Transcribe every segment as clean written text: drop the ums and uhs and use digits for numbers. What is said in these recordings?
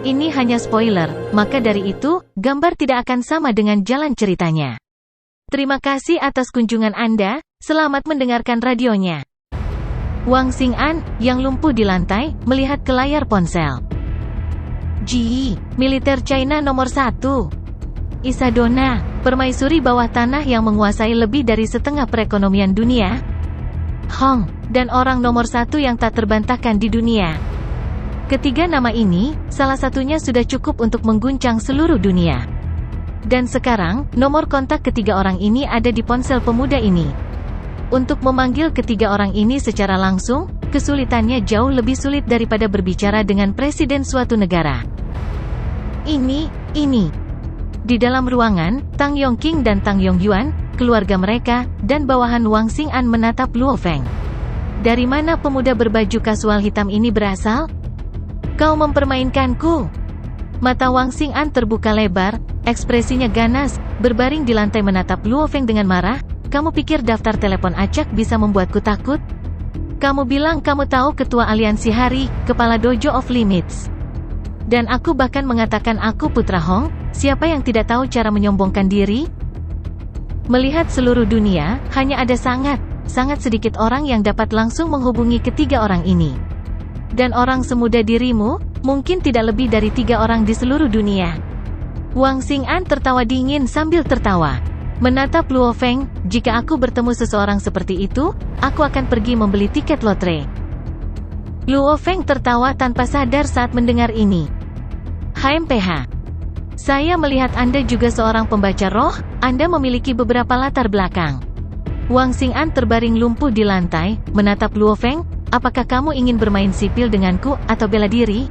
Ini hanya spoiler, maka dari itu, gambar tidak akan sama dengan jalan ceritanya. Terima kasih atas kunjungan Anda, selamat mendengarkan radionya. Wang Xing'an, yang lumpuh di lantai, melihat ke layar ponsel. Ji, militer China nomor 1. Isadona, permaisuri bawah tanah yang menguasai lebih dari setengah perekonomian dunia. Hong, dan orang nomor 1 yang tak terbantahkan di dunia. Ketiga nama ini, salah satunya sudah cukup untuk mengguncang seluruh dunia. Dan sekarang, nomor kontak ketiga orang ini ada di ponsel pemuda ini. Untuk memanggil ketiga orang ini secara langsung, kesulitannya jauh lebih sulit daripada berbicara dengan presiden suatu negara. Ini. Di dalam ruangan, Tang Yongqing dan Tang Yongyuan, keluarga mereka, dan bawahan Wang Xing'an menatap Luo Feng. Dari mana pemuda berbaju kasual hitam ini berasal? Kau mempermainkanku. Mata Wang Xing'an terbuka lebar, ekspresinya ganas, berbaring di lantai menatap Luo Feng dengan marah. Kamu pikir daftar telepon acak bisa membuatku takut? Kamu bilang kamu tahu ketua aliansi Hari, kepala Dojo of Limits. Dan aku bahkan mengatakan aku putra Hong, siapa yang tidak tahu cara menyombongkan diri? Melihat seluruh dunia, hanya ada sangat sedikit orang yang dapat langsung menghubungi ketiga orang ini. Dan orang semuda dirimu, mungkin tidak lebih dari 3 orang di seluruh dunia. Wang Xing'an tertawa dingin sambil tertawa. Menatap Luo Feng, jika aku bertemu seseorang seperti itu, aku akan pergi membeli tiket lotre. Luo Feng tertawa tanpa sadar saat mendengar ini. HMPH. Saya melihat Anda juga seorang pembaca roh, Anda memiliki beberapa latar belakang. Wang Xing'an terbaring lumpuh di lantai, menatap Luo Feng, apakah kamu ingin bermain sipil denganku, atau bela diri?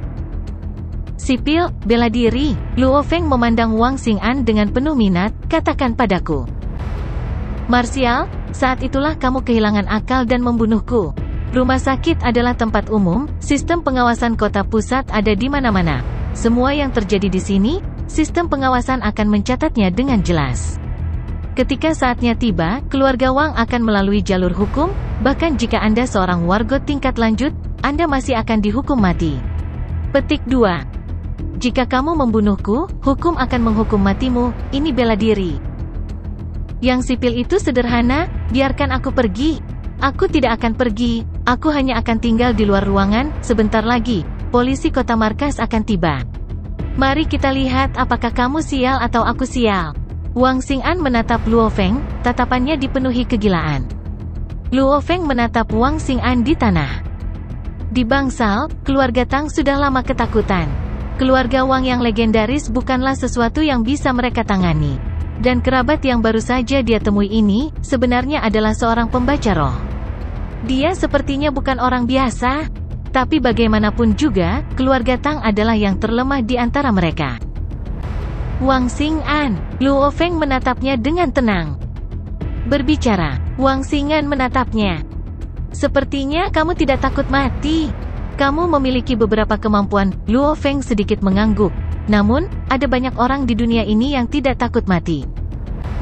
Sipil, bela diri. Luo Feng memandang Wang Xing'an dengan penuh minat, katakan padaku. Marsial, saat itulah kamu kehilangan akal dan membunuhku. Rumah sakit adalah tempat umum, sistem pengawasan kota pusat ada di mana-mana. Semua yang terjadi di sini, sistem pengawasan akan mencatatnya dengan jelas. Ketika saatnya tiba, keluarga Wang akan melalui jalur hukum, bahkan jika Anda seorang warga tingkat lanjut, Anda masih akan dihukum mati. Petik 2. Jika kamu membunuhku, hukum akan menghukum matimu, ini bela diri. Yang sipil itu sederhana, biarkan aku pergi. Aku tidak akan pergi, aku hanya akan tinggal di luar ruangan, sebentar lagi, polisi kota markas akan tiba. Mari kita lihat apakah kamu sial atau aku sial. Wang Xing'an menatap Luo Feng, tatapannya dipenuhi kegilaan. Luo Feng menatap Wang Xing'an di tanah. Di bangsal, keluarga Tang sudah lama ketakutan. Keluarga Wang yang legendaris bukanlah sesuatu yang bisa mereka tangani. Dan kerabat yang baru saja dia temui ini, sebenarnya adalah seorang pembaca roh. Dia sepertinya bukan orang biasa. Tapi bagaimanapun juga, keluarga Tang adalah yang terlemah di antara mereka. Wang Xing'an, Luo Feng menatapnya dengan tenang. Berbicara, Wang Xing'an menatapnya. Sepertinya kamu tidak takut mati. Kamu memiliki beberapa kemampuan. Luo Feng sedikit mengangguk. Namun, ada banyak orang di dunia ini yang tidak takut mati.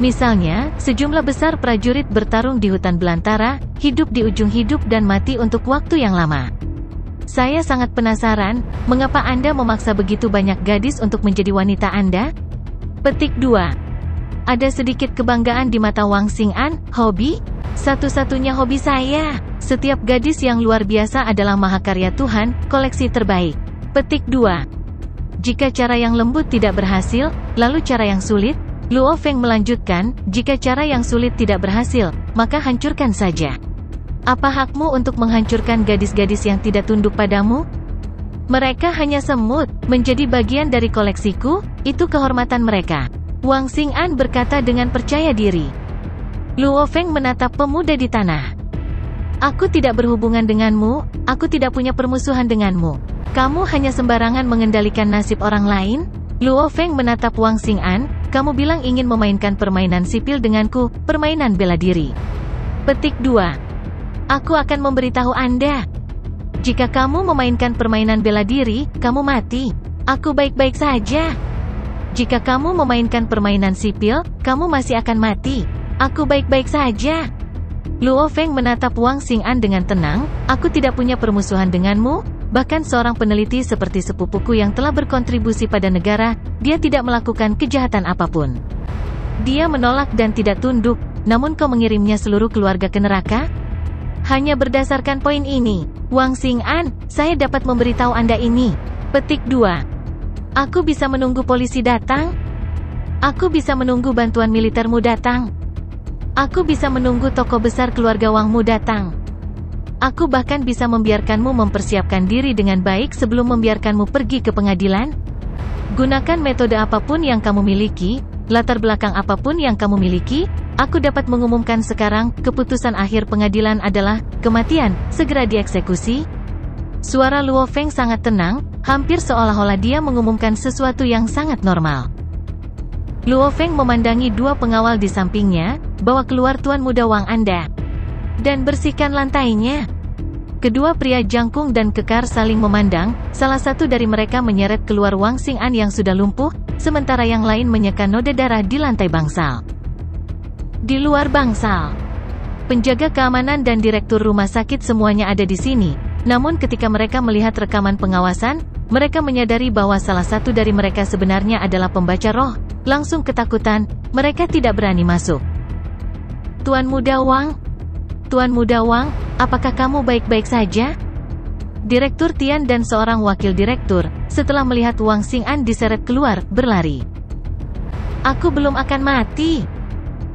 Misalnya, sejumlah besar prajurit bertarung di hutan belantara, hidup di ujung hidup dan mati untuk waktu yang lama. Saya sangat penasaran, mengapa Anda memaksa begitu banyak gadis untuk menjadi wanita Anda? Petik 2. Ada sedikit kebanggaan di mata Wang Xing'an. Hobi? Satu-satunya hobi saya. Setiap gadis yang luar biasa adalah mahakarya Tuhan, koleksi terbaik. Petik 2. Jika cara yang lembut tidak berhasil, lalu cara yang sulit? Luo Feng melanjutkan, jika cara yang sulit tidak berhasil, maka hancurkan saja. Apa hakmu untuk menghancurkan gadis-gadis yang tidak tunduk padamu? Mereka hanya semut, menjadi bagian dari koleksiku, itu kehormatan mereka. Wang Xing'an berkata dengan percaya diri. Luo Feng menatap pemuda di tanah. Aku tidak berhubungan denganmu, aku tidak punya permusuhan denganmu. Kamu hanya sembarangan mengendalikan nasib orang lain? Luo Feng menatap Wang Xing'an, kamu bilang ingin memainkan permainan sipil denganku, permainan bela diri. Petik 2. Aku akan memberitahu Anda. Jika kamu memainkan permainan bela diri, kamu mati. Aku baik-baik saja. Jika kamu memainkan permainan sipil, kamu masih akan mati. Aku baik-baik saja. Luo Feng menatap Wang Xing'an dengan tenang, aku tidak punya permusuhan denganmu, bahkan seorang peneliti seperti sepupuku yang telah berkontribusi pada negara, dia tidak melakukan kejahatan apapun. Dia menolak dan tidak tunduk, namun kau mengirimnya seluruh keluarga ke neraka? Hanya berdasarkan poin ini, Wang Xing'an, saya dapat memberitahu Anda ini. Petik 2. Aku bisa menunggu polisi datang? Aku bisa menunggu bantuan militermu datang? Aku bisa menunggu tokoh besar keluarga Wangmu datang? Aku bahkan bisa membiarkanmu mempersiapkan diri dengan baik sebelum membiarkanmu pergi ke pengadilan? Gunakan metode apapun yang kamu miliki, latar belakang apapun yang kamu miliki, aku dapat mengumumkan sekarang, keputusan akhir pengadilan adalah, kematian, segera dieksekusi. Suara Luo Feng sangat tenang, hampir seolah-olah dia mengumumkan sesuatu yang sangat normal. Luo Feng memandangi dua pengawal di sampingnya, bawa keluar Tuan Muda Wang Anda, dan bersihkan lantainya. Kedua pria jangkung dan kekar saling memandang, salah satu dari mereka menyeret keluar Wang Xing'an yang sudah lumpuh, sementara yang lain menyeka noda darah di lantai bangsal. Di luar bangsal, penjaga keamanan dan direktur rumah sakit semuanya ada di sini, namun ketika mereka melihat rekaman pengawasan, mereka menyadari bahwa salah satu dari mereka sebenarnya adalah pembaca roh, langsung ketakutan, mereka tidak berani masuk. Tuan Muda Wang? Tuan Muda Wang, apakah kamu baik-baik saja? Direktur Tian dan seorang wakil direktur, setelah melihat Wang Xing'an diseret keluar, berlari. Aku belum akan mati.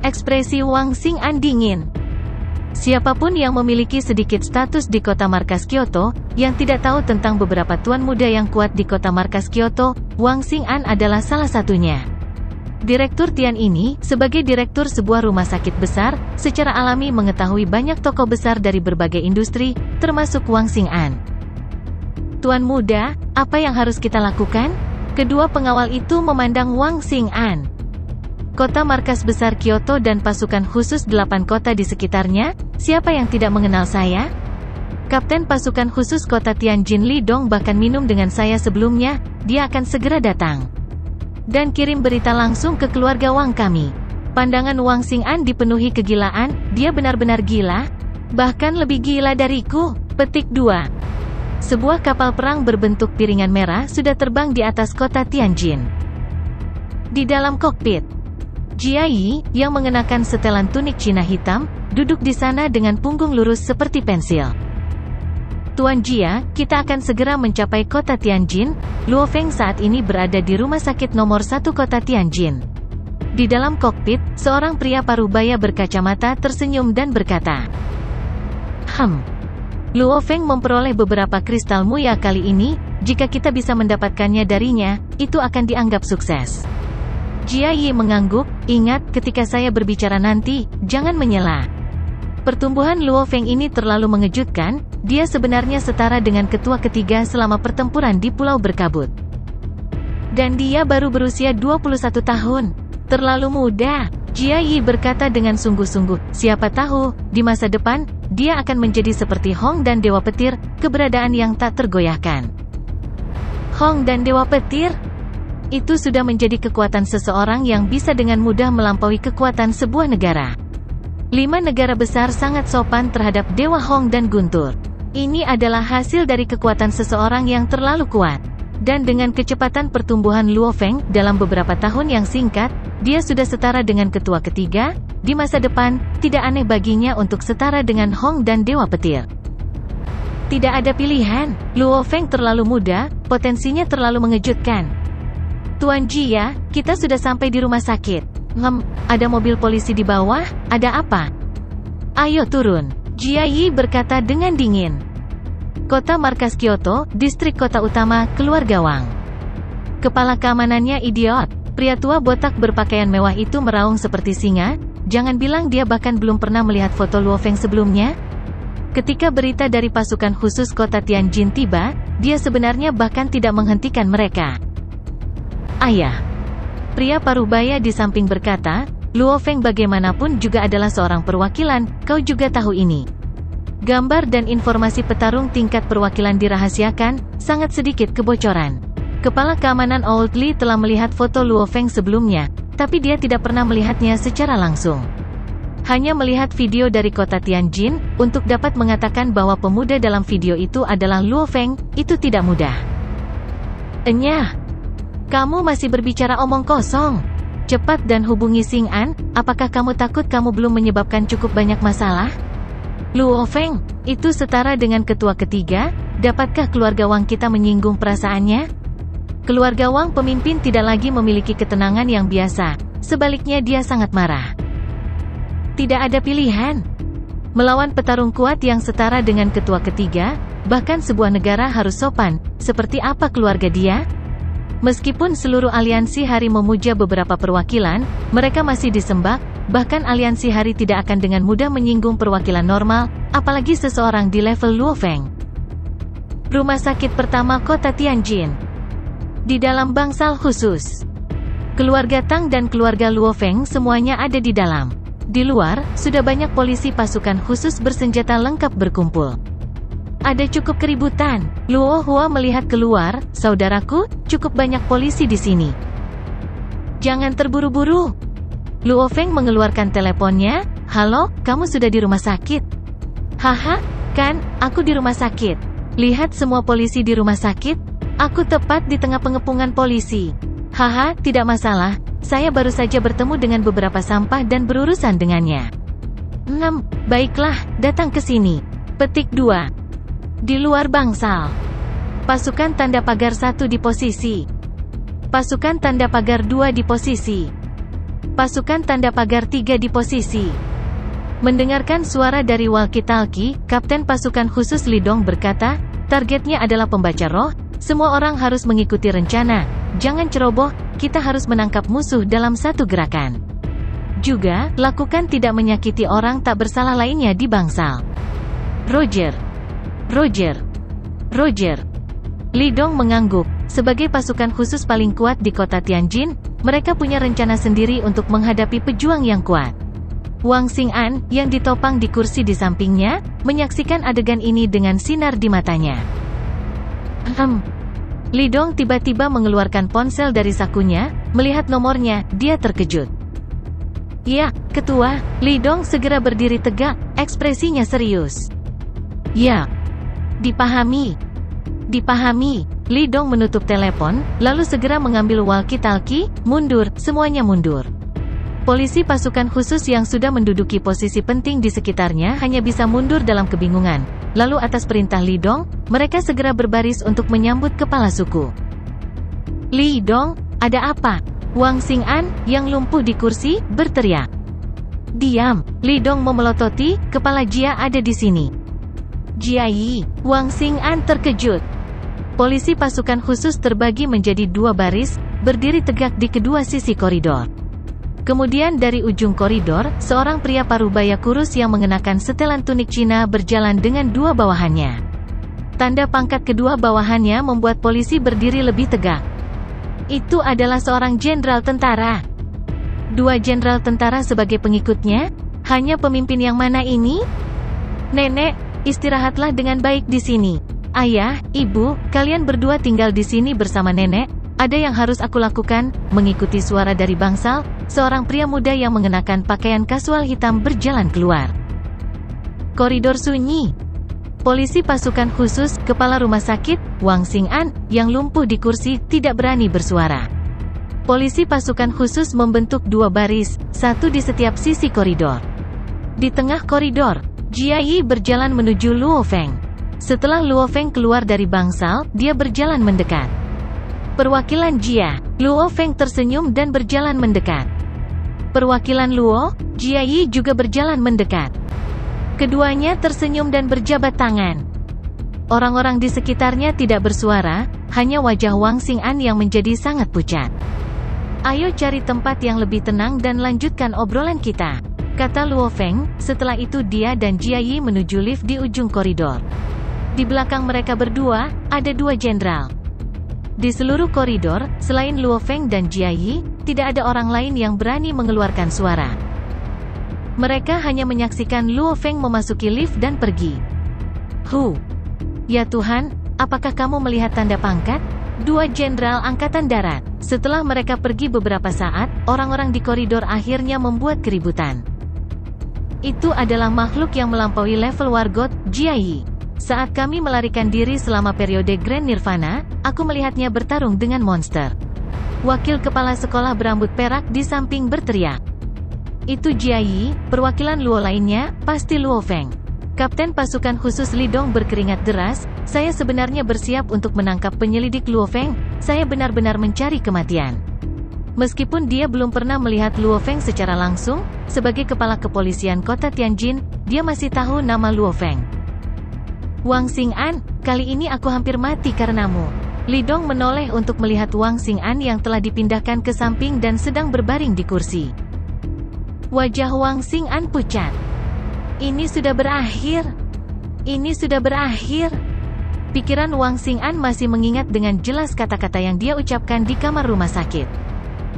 Ekspresi Wang Xing'an dingin. Siapapun yang memiliki sedikit status di kota markas Kyoto, yang tidak tahu tentang beberapa tuan muda yang kuat di kota markas Kyoto, Wang Xing'an adalah salah satunya. Direktur Tian ini, sebagai direktur sebuah rumah sakit besar, secara alami mengetahui banyak tokoh besar dari berbagai industri, termasuk Wang Xing'an. Tuan Muda, apa yang harus kita lakukan? Kedua pengawal itu memandang Wang Xing'an. Kota markas besar Kyoto dan pasukan khusus 8 kota di sekitarnya, siapa yang tidak mengenal saya? Kapten pasukan khusus kota Tianjin Li Dong bahkan minum dengan saya sebelumnya, dia akan segera datang. Dan kirim berita langsung ke keluarga Wang kami. Pandangan Wang Xing'an dipenuhi kegilaan, dia benar-benar gila? Bahkan lebih gila dariku. Petik 2. Sebuah kapal perang berbentuk piringan merah sudah terbang di atas kota Tianjin. Di dalam kokpit, Jia Yi, yang mengenakan setelan tunik Cina hitam, duduk di sana dengan punggung lurus seperti pensil. Tuan Jia, kita akan segera mencapai kota Tianjin. Luo Feng saat ini berada di rumah sakit nomor 1 kota Tianjin. Di dalam kokpit, seorang pria parubaya berkacamata tersenyum dan berkata, Luo Feng memperoleh beberapa kristal muya kali ini, jika kita bisa mendapatkannya darinya, itu akan dianggap sukses. Jia Yi mengangguk, ingat, ketika saya berbicara nanti, jangan menyela. Pertumbuhan Luo Feng ini terlalu mengejutkan, dia sebenarnya setara dengan ketua ketiga selama pertempuran di Pulau Berkabut. Dan dia baru berusia 21 tahun. Terlalu muda, Jia Yi berkata dengan sungguh-sungguh, siapa tahu, di masa depan, dia akan menjadi seperti Hong dan Dewa Petir, keberadaan yang tak tergoyahkan. Hong dan Dewa Petir? Itu sudah menjadi kekuatan seseorang yang bisa dengan mudah melampaui kekuatan sebuah negara. 5 negara besar sangat sopan terhadap Dewa Hong dan Guntur. Ini adalah hasil dari kekuatan seseorang yang terlalu kuat. Dan dengan kecepatan pertumbuhan Luo Feng, dalam beberapa tahun yang singkat, dia sudah setara dengan ketua ketiga. Di masa depan, tidak aneh baginya untuk setara dengan Hong dan Dewa Petir. Tidak ada pilihan, Luo Feng terlalu muda, potensinya terlalu mengejutkan. Tuan Jia, kita sudah sampai di rumah sakit. Ada mobil polisi di bawah, ada apa? Ayo turun, Jia Yi berkata dengan dingin. Kota markas Kyoto, distrik kota utama, keluarga Wang. Kepala keamanannya idiot. Pria tua botak berpakaian mewah itu meraung seperti singa, jangan bilang dia bahkan belum pernah melihat foto Luo Feng sebelumnya. Ketika berita dari pasukan khusus kota Tianjin tiba, dia sebenarnya bahkan tidak menghentikan mereka. Ayah. Pria parubaya di samping berkata, Luo Feng bagaimanapun juga adalah seorang perwakilan, kau juga tahu ini. Gambar dan informasi petarung tingkat perwakilan dirahasiakan, sangat sedikit kebocoran. Kepala keamanan Old Li telah melihat foto Luo Feng sebelumnya, tapi dia tidak pernah melihatnya secara langsung. Hanya melihat video dari kota Tianjin, untuk dapat mengatakan bahwa pemuda dalam video itu adalah Luo Feng, itu tidak mudah. Enyah, kamu masih berbicara omong kosong. Cepat dan hubungi Xing An, apakah kamu takut kamu belum menyebabkan cukup banyak masalah? Luo Feng, itu setara dengan ketua ketiga, dapatkah keluarga Wang kita menyinggung perasaannya? Keluarga Wang pemimpin tidak lagi memiliki ketenangan yang biasa, sebaliknya dia sangat marah. Tidak ada pilihan. Melawan petarung kuat yang setara dengan ketua ketiga, bahkan sebuah negara harus sopan, seperti apa keluarga dia? Meskipun seluruh aliansi hari memuja beberapa perwakilan, mereka masih disembah, bahkan aliansi hari tidak akan dengan mudah menyinggung perwakilan normal, apalagi seseorang di level Luo Feng. Rumah sakit pertama kota Tianjin. Di dalam bangsal khusus. Keluarga Tang dan keluarga Luo Feng semuanya ada di dalam. Di luar, sudah banyak polisi pasukan khusus bersenjata lengkap berkumpul. Ada cukup keributan. Luo Hua melihat keluar, saudaraku, cukup banyak polisi di sini. Jangan terburu-buru. Luo Feng mengeluarkan teleponnya. Halo, kamu sudah di rumah sakit? Haha, kan, aku di rumah sakit. Lihat semua polisi di rumah sakit. Aku tepat di tengah pengepungan polisi. Haha, tidak masalah. Saya baru saja bertemu dengan beberapa sampah dan berurusan dengannya. Baiklah, datang ke sini. Petik 2. Di luar bangsal. Pasukan tanda pagar 1 di posisi. Pasukan tanda pagar 2 di posisi. Pasukan tanda pagar 3 di posisi. Mendengarkan suara dari walkie-talkie, Kapten Pasukan Khusus Lidong berkata, targetnya adalah pembaca roh, semua orang harus mengikuti rencana, jangan ceroboh, kita harus menangkap musuh dalam satu gerakan. Juga, lakukan tidak menyakiti orang tak bersalah lainnya di bangsal. Roger. Roger. Roger. Lidong mengangguk. Sebagai pasukan khusus paling kuat di kota Tianjin, mereka punya rencana sendiri untuk menghadapi pejuang yang kuat. Wang Xing'an, yang ditopang di kursi di sampingnya, menyaksikan adegan ini dengan sinar di matanya. Lidong tiba-tiba mengeluarkan ponsel dari sakunya, melihat nomornya, dia terkejut. Ya, ketua, Lidong segera berdiri tegak, ekspresinya serius. Ya, dipahami. Dipahami. Lidong menutup telepon, lalu segera mengambil walkie-talkie, mundur, semuanya mundur. Polisi pasukan khusus yang sudah menduduki posisi penting di sekitarnya hanya bisa mundur dalam kebingungan. Lalu atas perintah Lidong, mereka segera berbaris untuk menyambut kepala suku. Lidong, ada apa? Wang Xing'an, yang lumpuh di kursi, berteriak. Diam, Lidong memelototi, kepala Jia ada di sini. Jia Yi, Wang Xing'an terkejut. Polisi pasukan khusus terbagi menjadi 2 baris, berdiri tegak di kedua sisi koridor. Kemudian dari ujung koridor, seorang pria parubaya kurus yang mengenakan setelan tunik Cina berjalan dengan 2 bawahannya. Tanda pangkat kedua bawahannya membuat polisi berdiri lebih tegak. Itu adalah seorang jenderal tentara. 2 jenderal tentara sebagai pengikutnya? Hanya pemimpin yang mana ini? Nenek, istirahatlah dengan baik di sini. Ayah, ibu, kalian berdua tinggal di sini bersama nenek. Ada yang harus aku lakukan, mengikuti suara dari bangsal, seorang pria muda yang mengenakan pakaian kasual hitam berjalan keluar. Koridor sunyi. Polisi pasukan khusus, kepala rumah sakit, Wang Xing'an, yang lumpuh di kursi, tidak berani bersuara. Polisi pasukan khusus membentuk 2 baris, 1 di setiap sisi koridor. Di tengah koridor, Jia Yi berjalan menuju Luo Feng. Setelah Luo Feng keluar dari bangsal, dia berjalan mendekat. Perwakilan Jia, Luo Feng tersenyum dan berjalan mendekat. Perwakilan Luo, Jia Yi juga berjalan mendekat. Keduanya tersenyum dan berjabat tangan. Orang-orang di sekitarnya tidak bersuara, hanya wajah Wang Xing'an yang menjadi sangat pucat. Ayo cari tempat yang lebih tenang dan lanjutkan obrolan kita, kata Luo Feng. Setelah itu dia dan Jia Yi menuju lift di ujung koridor. Di belakang mereka berdua, ada 2 jenderal. Di seluruh koridor, selain Luo Feng dan Jia Yi, tidak ada orang lain yang berani mengeluarkan suara. Mereka hanya menyaksikan Luo Feng memasuki lift dan pergi. Ya Tuhan, apakah kamu melihat tanda pangkat? 2 jenderal angkatan darat. Setelah mereka pergi beberapa saat, orang-orang di koridor akhirnya membuat keributan. Itu adalah makhluk yang melampaui level Wargot, Jiayi. Saat kami melarikan diri selama periode Grand Nirvana, aku melihatnya bertarung dengan monster. Wakil kepala sekolah berambut perak di samping berteriak. Itu Jiayi, perwakilan Luo lainnya, pasti Luo Feng. Kapten pasukan khusus Lidong berkeringat deras, saya sebenarnya bersiap untuk menangkap penyelidik Luo Feng, saya benar-benar mencari kematian. Meskipun dia belum pernah melihat Luo Feng secara langsung, sebagai kepala kepolisian kota Tianjin, dia masih tahu nama Luo Feng. Wang Xing'an, kali ini aku hampir mati karenamu. Lidong menoleh untuk melihat Wang Xing'an yang telah dipindahkan ke samping dan sedang berbaring di kursi. Wajah Wang Xing'an pucat. Ini sudah berakhir. Ini sudah berakhir. Pikiran Wang Xing'an masih mengingat dengan jelas kata-kata yang dia ucapkan di kamar rumah sakit.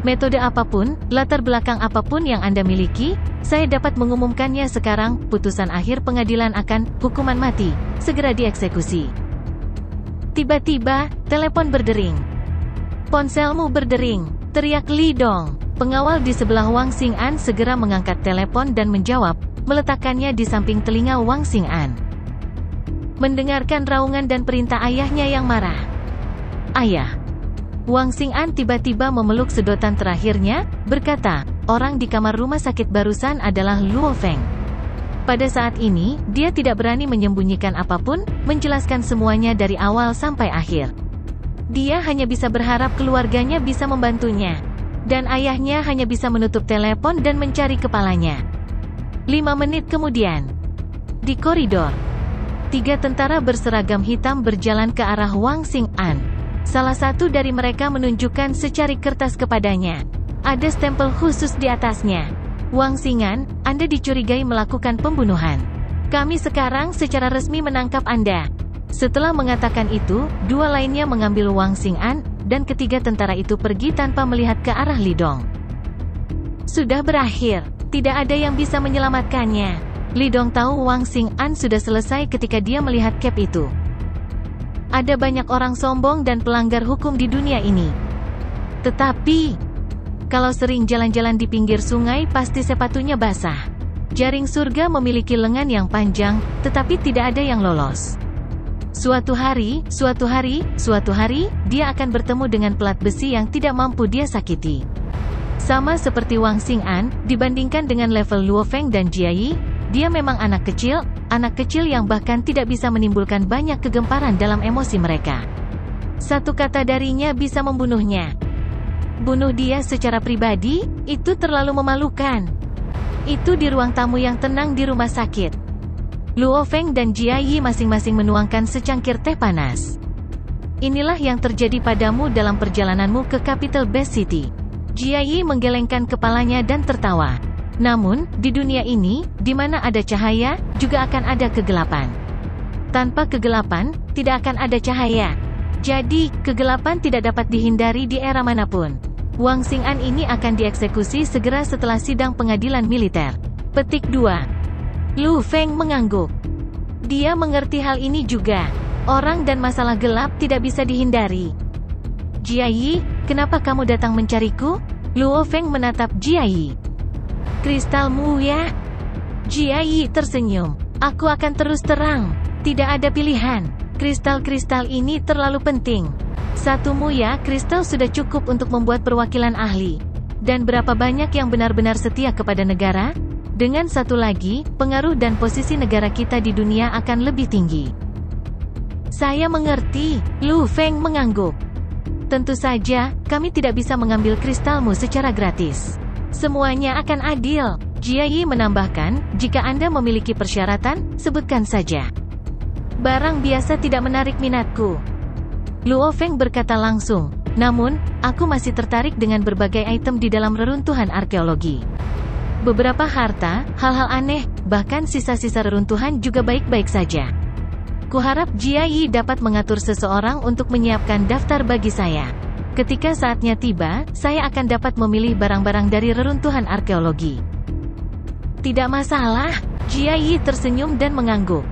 Metode apapun, latar belakang apapun yang Anda miliki, saya dapat mengumumkannya sekarang, putusan akhir pengadilan akan hukuman mati, segera dieksekusi. Tiba-tiba, telepon berdering. Ponselmu berdering, teriak Lidong. Pengawal di sebelah Wang Xing'an segera mengangkat telepon dan menjawab, meletakkannya di samping telinga Wang Xing'an. Mendengarkan raungan dan perintah ayahnya yang marah. Ayah. Wang Xing'an tiba-tiba memeluk sedotan terakhirnya, berkata, orang di kamar rumah sakit barusan adalah Luo Feng. Pada saat ini, dia tidak berani menyembunyikan apapun, menjelaskan semuanya dari awal sampai akhir. Dia hanya bisa berharap keluarganya bisa membantunya. Dan ayahnya hanya bisa menutup telepon dan mencari kepalanya. 5 menit kemudian, di koridor, 3 tentara berseragam hitam berjalan ke arah Wang Xing'an. Salah satu dari mereka menunjukkan secari kertas kepadanya. Ada stempel khusus di atasnya. Wang Xing'an, Anda dicurigai melakukan pembunuhan. Kami sekarang secara resmi menangkap Anda. Setelah mengatakan itu, 2 lainnya mengambil Wang Xing'an, dan ketiga tentara itu pergi tanpa melihat ke arah Lidong. Sudah berakhir. Tidak ada yang bisa menyelamatkannya. Lidong tahu Wang Xing'an sudah selesai ketika dia melihat cap itu. Ada banyak orang sombong dan pelanggar hukum di dunia ini. Tetapi, kalau sering jalan-jalan di pinggir sungai pasti sepatunya basah. Jaring surga memiliki lengan yang panjang, tetapi tidak ada yang lolos. Suatu hari, dia akan bertemu dengan pelat besi yang tidak mampu dia sakiti. Sama seperti Wang Xing'an, dibandingkan dengan level Luo Feng dan Jiayi, dia memang anak kecil yang bahkan tidak bisa menimbulkan banyak kegemparan dalam emosi mereka. Satu kata darinya bisa membunuhnya. Bunuh dia secara pribadi, itu terlalu memalukan. Itu di ruang tamu yang tenang di rumah sakit. Luo Feng dan Jiayi masing-masing menuangkan secangkir teh panas. Inilah yang terjadi padamu dalam perjalananmu ke Capital Best City. Jiayi menggelengkan kepalanya dan tertawa. Namun, di dunia ini, di mana ada cahaya, juga akan ada kegelapan. Tanpa kegelapan, tidak akan ada cahaya. Jadi, kegelapan tidak dapat dihindari di era manapun. Wang Xing'an ini akan dieksekusi segera setelah sidang pengadilan militer. Petik 2. Lu Feng mengangguk. Dia mengerti hal ini juga. Orang dan masalah gelap tidak bisa dihindari. Jiayi, kenapa kamu datang mencariku? Luo Feng menatap Jiayi. Kristalmu ya? Jiayi tersenyum. Aku akan terus terang. Tidak ada pilihan. Kristal-kristal ini terlalu penting. Satumu ya, kristal sudah cukup untuk membuat perwakilan ahli. Dan berapa banyak yang benar-benar setia kepada negara? Dengan satu lagi, pengaruh dan posisi negara kita di dunia akan lebih tinggi. Saya mengerti, Lu Feng mengangguk. Tentu saja, kami tidak bisa mengambil kristalmu secara gratis. Semuanya akan adil. Jiayi menambahkan, jika Anda memiliki persyaratan, sebutkan saja. Barang biasa tidak menarik minatku. Luo Feng berkata langsung, namun, aku masih tertarik dengan berbagai item di dalam reruntuhan arkeologi. Beberapa harta, hal-hal aneh, bahkan sisa-sisa reruntuhan juga baik-baik saja. Kuharap Jiayi dapat mengatur seseorang untuk menyiapkan daftar bagi saya. Ketika saatnya tiba, saya akan dapat memilih barang-barang dari reruntuhan arkeologi. Tidak masalah, Jiayi tersenyum dan mengangguk.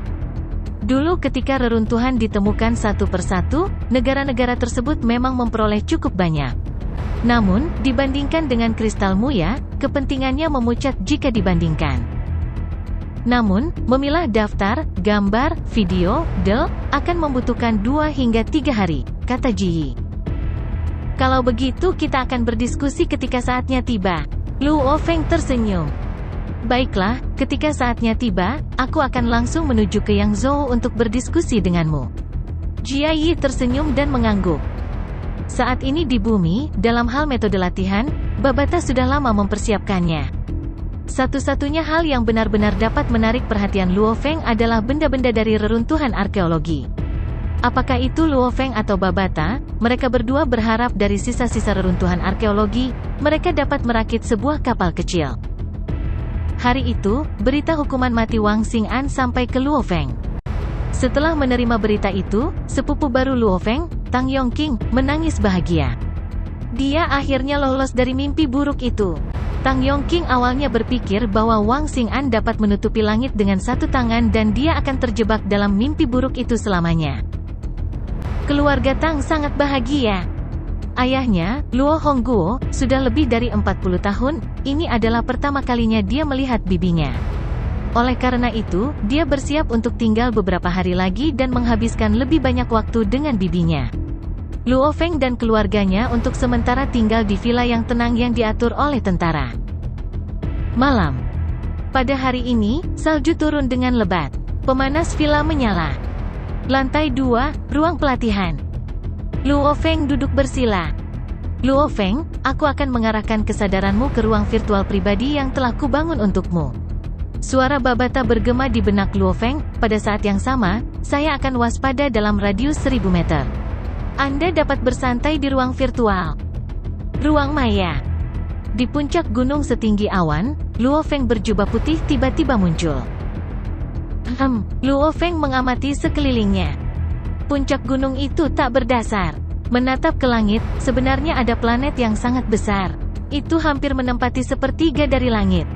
Dulu ketika reruntuhan ditemukan satu persatu, negara-negara tersebut memang memperoleh cukup banyak. Namun, dibandingkan dengan kristal Muya, kepentingannya memucat jika dibandingkan. Namun, memilah daftar, gambar, video, akan membutuhkan 2 hingga 3 hari, kata Ji Yi. Kalau begitu kita akan berdiskusi ketika saatnya tiba. Luo Feng tersenyum. Baiklah, ketika saatnya tiba, aku akan langsung menuju ke Yangzhou untuk berdiskusi denganmu. Jia Yi tersenyum dan mengangguk. Saat ini di bumi, dalam hal metode latihan, Babata sudah lama mempersiapkannya. Satu-satunya hal yang benar-benar dapat menarik perhatian Luo Feng adalah benda-benda dari reruntuhan arkeologi. Apakah itu Luo Feng atau Babata, mereka berdua berharap dari sisa-sisa reruntuhan arkeologi, mereka dapat merakit sebuah kapal kecil. Hari itu, berita hukuman mati Wang Xing'an sampai ke Luo Feng. Setelah menerima berita itu, sepupu baru Luo Feng, Tang Yongqing, menangis bahagia. Dia akhirnya lolos dari mimpi buruk itu. Tang Yongqing awalnya berpikir bahwa Wang Xing'an dapat menutupi langit dengan satu tangan dan dia akan terjebak dalam mimpi buruk itu selamanya. Keluarga Tang sangat bahagia. Ayahnya, Luo Hongguo, sudah lebih dari 40 tahun, ini adalah pertama kalinya dia melihat bibinya. Oleh karena itu, dia bersiap untuk tinggal beberapa hari lagi dan menghabiskan lebih banyak waktu dengan bibinya. Luo Feng dan keluarganya untuk sementara tinggal di villa yang tenang yang diatur oleh tentara. Malam. Pada hari ini, salju turun dengan lebat. Pemanas villa menyala. Lantai 2, ruang pelatihan. Luo Feng duduk bersila. Luo Feng, aku akan mengarahkan kesadaranmu ke ruang virtual pribadi yang telah kubangun untukmu. Suara Babata bergema di benak Luo Feng. Pada saat yang sama, saya akan waspada dalam radius 1000 meter. Anda dapat bersantai di ruang virtual. Ruang maya. Di puncak gunung setinggi awan, Luo Feng berjubah putih tiba-tiba muncul. Luo Feng mengamati sekelilingnya. Puncak gunung itu tak berdasar. Menatap ke langit, sebenarnya ada planet yang sangat besar. Itu hampir menempati sepertiga dari langit.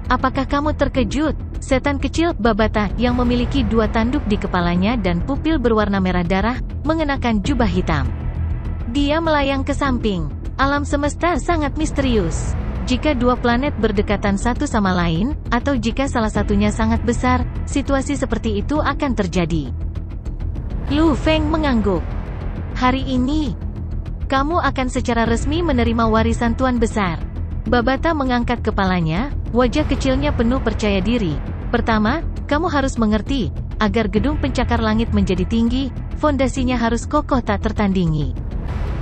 Apakah kamu terkejut? Setan kecil, Babata, yang memiliki 2 tanduk di kepalanya dan pupil berwarna merah darah, mengenakan jubah hitam. Dia melayang ke samping. Alam semesta sangat misterius. Jika 2 planet berdekatan satu sama lain, atau jika salah satunya sangat besar, situasi seperti itu akan terjadi. Lu Feng mengangguk. Hari ini, kamu akan secara resmi menerima warisan Tuan Besar. Babata mengangkat kepalanya, wajah kecilnya penuh percaya diri. Pertama, kamu harus mengerti, agar gedung pencakar langit menjadi tinggi, fondasinya harus kokoh tak tertandingi.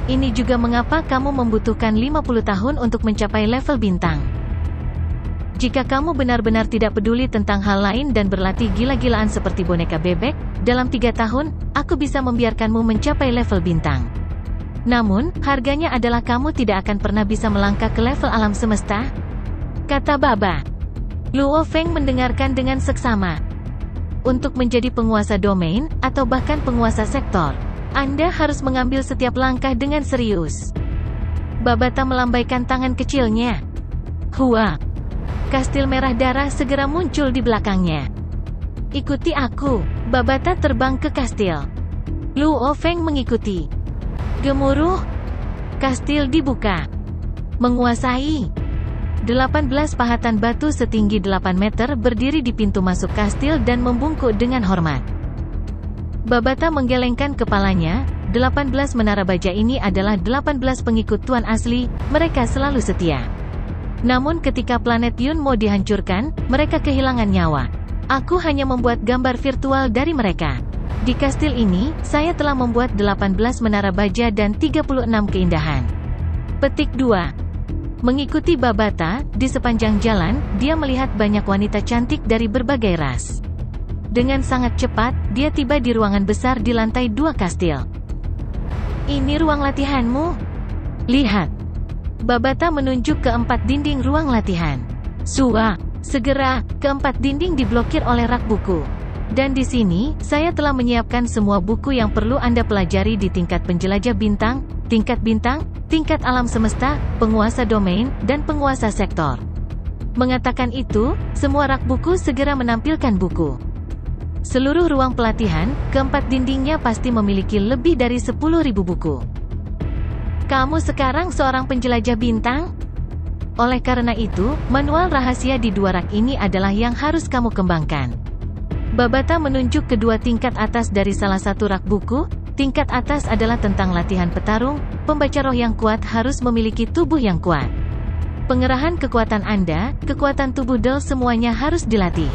Ini juga mengapa kamu membutuhkan 50 tahun untuk mencapai level bintang. Jika kamu benar-benar tidak peduli tentang hal lain dan berlatih gila-gilaan seperti boneka bebek, dalam 3 tahun, aku bisa membiarkanmu mencapai level bintang. Namun, harganya adalah kamu tidak akan pernah bisa melangkah ke level alam semesta, kata Baba. Luo Feng mendengarkan dengan seksama. Untuk menjadi penguasa domain, atau bahkan penguasa sektor, Anda harus mengambil setiap langkah dengan serius. Babata melambaikan tangan kecilnya. Hua. Kastil merah darah segera muncul di belakangnya. Ikuti aku. Babata terbang ke kastil. Luo Feng mengikuti. Gemuruh. Kastil dibuka. Menguasai. 18 pahatan batu setinggi 8 meter berdiri di pintu masuk kastil dan membungkuk dengan hormat. Babata menggelengkan kepalanya. 18 menara baja ini adalah 18 pengikut Tuan asli, mereka selalu setia. Namun ketika planet Yun mau dihancurkan, mereka kehilangan nyawa. Aku hanya membuat gambar virtual dari mereka. Di kastil ini, saya telah membuat 18 menara baja dan 36 keindahan. Petik 2. Mengikuti Babata, di sepanjang jalan, dia melihat banyak wanita cantik dari berbagai ras. Dengan sangat cepat, dia tiba di ruangan besar di lantai 2 kastil. Ini ruang latihanmu? Lihat. Babata menunjuk ke 4 dinding ruang latihan. Sua. Segera, ke-4 dinding diblokir oleh rak buku. Dan di sini, saya telah menyiapkan semua buku yang perlu Anda pelajari di tingkat penjelajah bintang, tingkat alam semesta, penguasa domain, dan penguasa sektor. Mengatakan itu, semua rak buku segera menampilkan buku. Seluruh ruang pelatihan, ke-4 dindingnya pasti memiliki lebih dari 10.000 buku. Kamu sekarang seorang penjelajah bintang? Oleh karena itu, manual rahasia di 2 rak ini adalah yang harus kamu kembangkan. Babata menunjuk kedua tingkat atas dari salah satu rak buku. Tingkat atas adalah tentang latihan petarung. Pembaca roh yang kuat harus memiliki tubuh yang kuat. Pengerahan kekuatan Anda, kekuatan tubuh Del semuanya harus dilatih.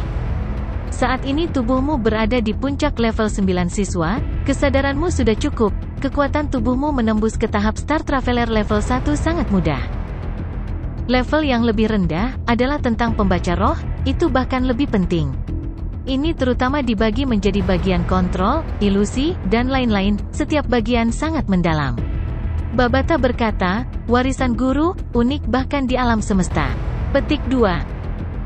Saat ini tubuhmu berada di puncak level 9 siswa, kesadaranmu sudah cukup, kekuatan tubuhmu menembus ke tahap Star Traveler level 1 sangat mudah. Level yang lebih rendah, adalah tentang pembaca roh, itu bahkan lebih penting. Ini terutama dibagi menjadi bagian kontrol, ilusi, dan lain-lain, setiap bagian sangat mendalam. Babata berkata, warisan guru, unik bahkan di alam semesta. Petik 2.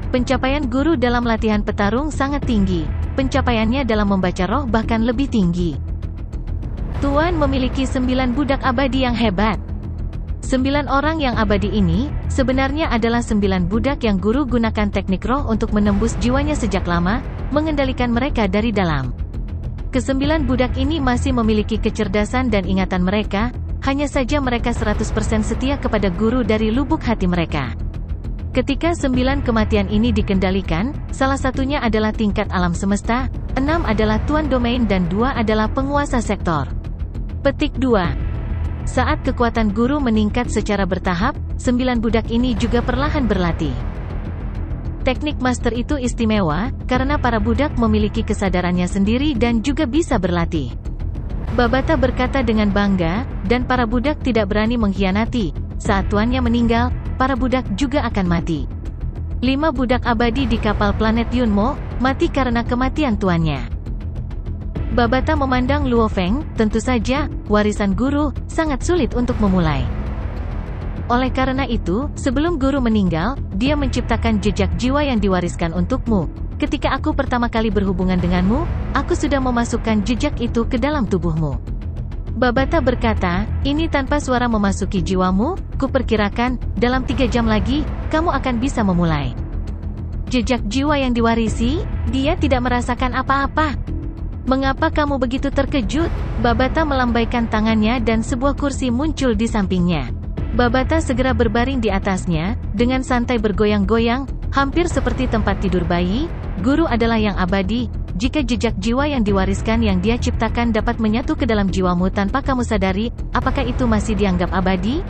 Pencapaian guru dalam latihan petarung sangat tinggi, pencapaiannya dalam membaca roh bahkan lebih tinggi. Tuan memiliki 9 budak abadi yang hebat. 9 orang yang abadi ini, sebenarnya adalah 9 budak yang guru gunakan teknik roh untuk menembus jiwanya sejak lama, mengendalikan mereka dari dalam. Ke-9 budak ini masih memiliki kecerdasan dan ingatan mereka, hanya saja mereka 100% setia kepada guru dari lubuk hati mereka. Ketika 9 kematian ini dikendalikan, salah satunya adalah tingkat alam semesta, 6 adalah tuan domain dan 2 adalah penguasa sektor. Petik 2. Saat kekuatan guru meningkat secara bertahap, 9 budak ini juga perlahan berlatih. Teknik master itu istimewa, karena para budak memiliki kesadarannya sendiri dan juga bisa berlatih. Babata berkata dengan bangga, dan para budak tidak berani mengkhianati. Saat tuannya meninggal, para budak juga akan mati. 5 budak abadi di kapal planet Yunmo, mati karena kematian tuannya. Babata memandang Luo Feng, tentu saja, warisan guru, sangat sulit untuk memulai. Oleh karena itu, sebelum guru meninggal, dia menciptakan jejak jiwa yang diwariskan untukmu. Ketika aku pertama kali berhubungan denganmu, aku sudah memasukkan jejak itu ke dalam tubuhmu. Babata berkata, ini tanpa suara memasuki jiwamu, kuperkirakan, dalam 3 jam lagi, kamu akan bisa memulai. Jejak jiwa yang diwarisi, dia tidak merasakan apa-apa. Mengapa kamu begitu terkejut? Babata melambaikan tangannya dan sebuah kursi muncul di sampingnya. Babata segera berbaring di atasnya, dengan santai bergoyang-goyang, hampir seperti tempat tidur bayi. Guru adalah yang abadi, jika jejak jiwa yang diwariskan yang dia ciptakan dapat menyatu ke dalam jiwamu tanpa kamu sadari, apakah itu masih dianggap abadi?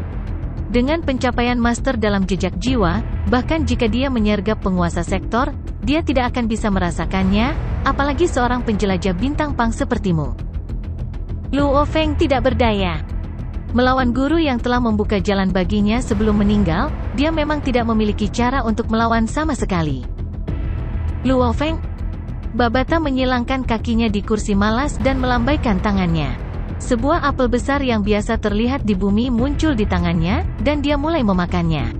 Dengan pencapaian master dalam jejak jiwa, bahkan jika dia menyergap penguasa sektor, dia tidak akan bisa merasakannya, apalagi seorang penjelajah bintang pang sepertimu. Luo Feng tidak berdaya. Melawan guru yang telah membuka jalan baginya sebelum meninggal, dia memang tidak memiliki cara untuk melawan sama sekali. Luo Feng? Babata menyilangkan kakinya di kursi malas dan melambaikan tangannya. Sebuah apel besar yang biasa terlihat di bumi muncul di tangannya, dan dia mulai memakannya.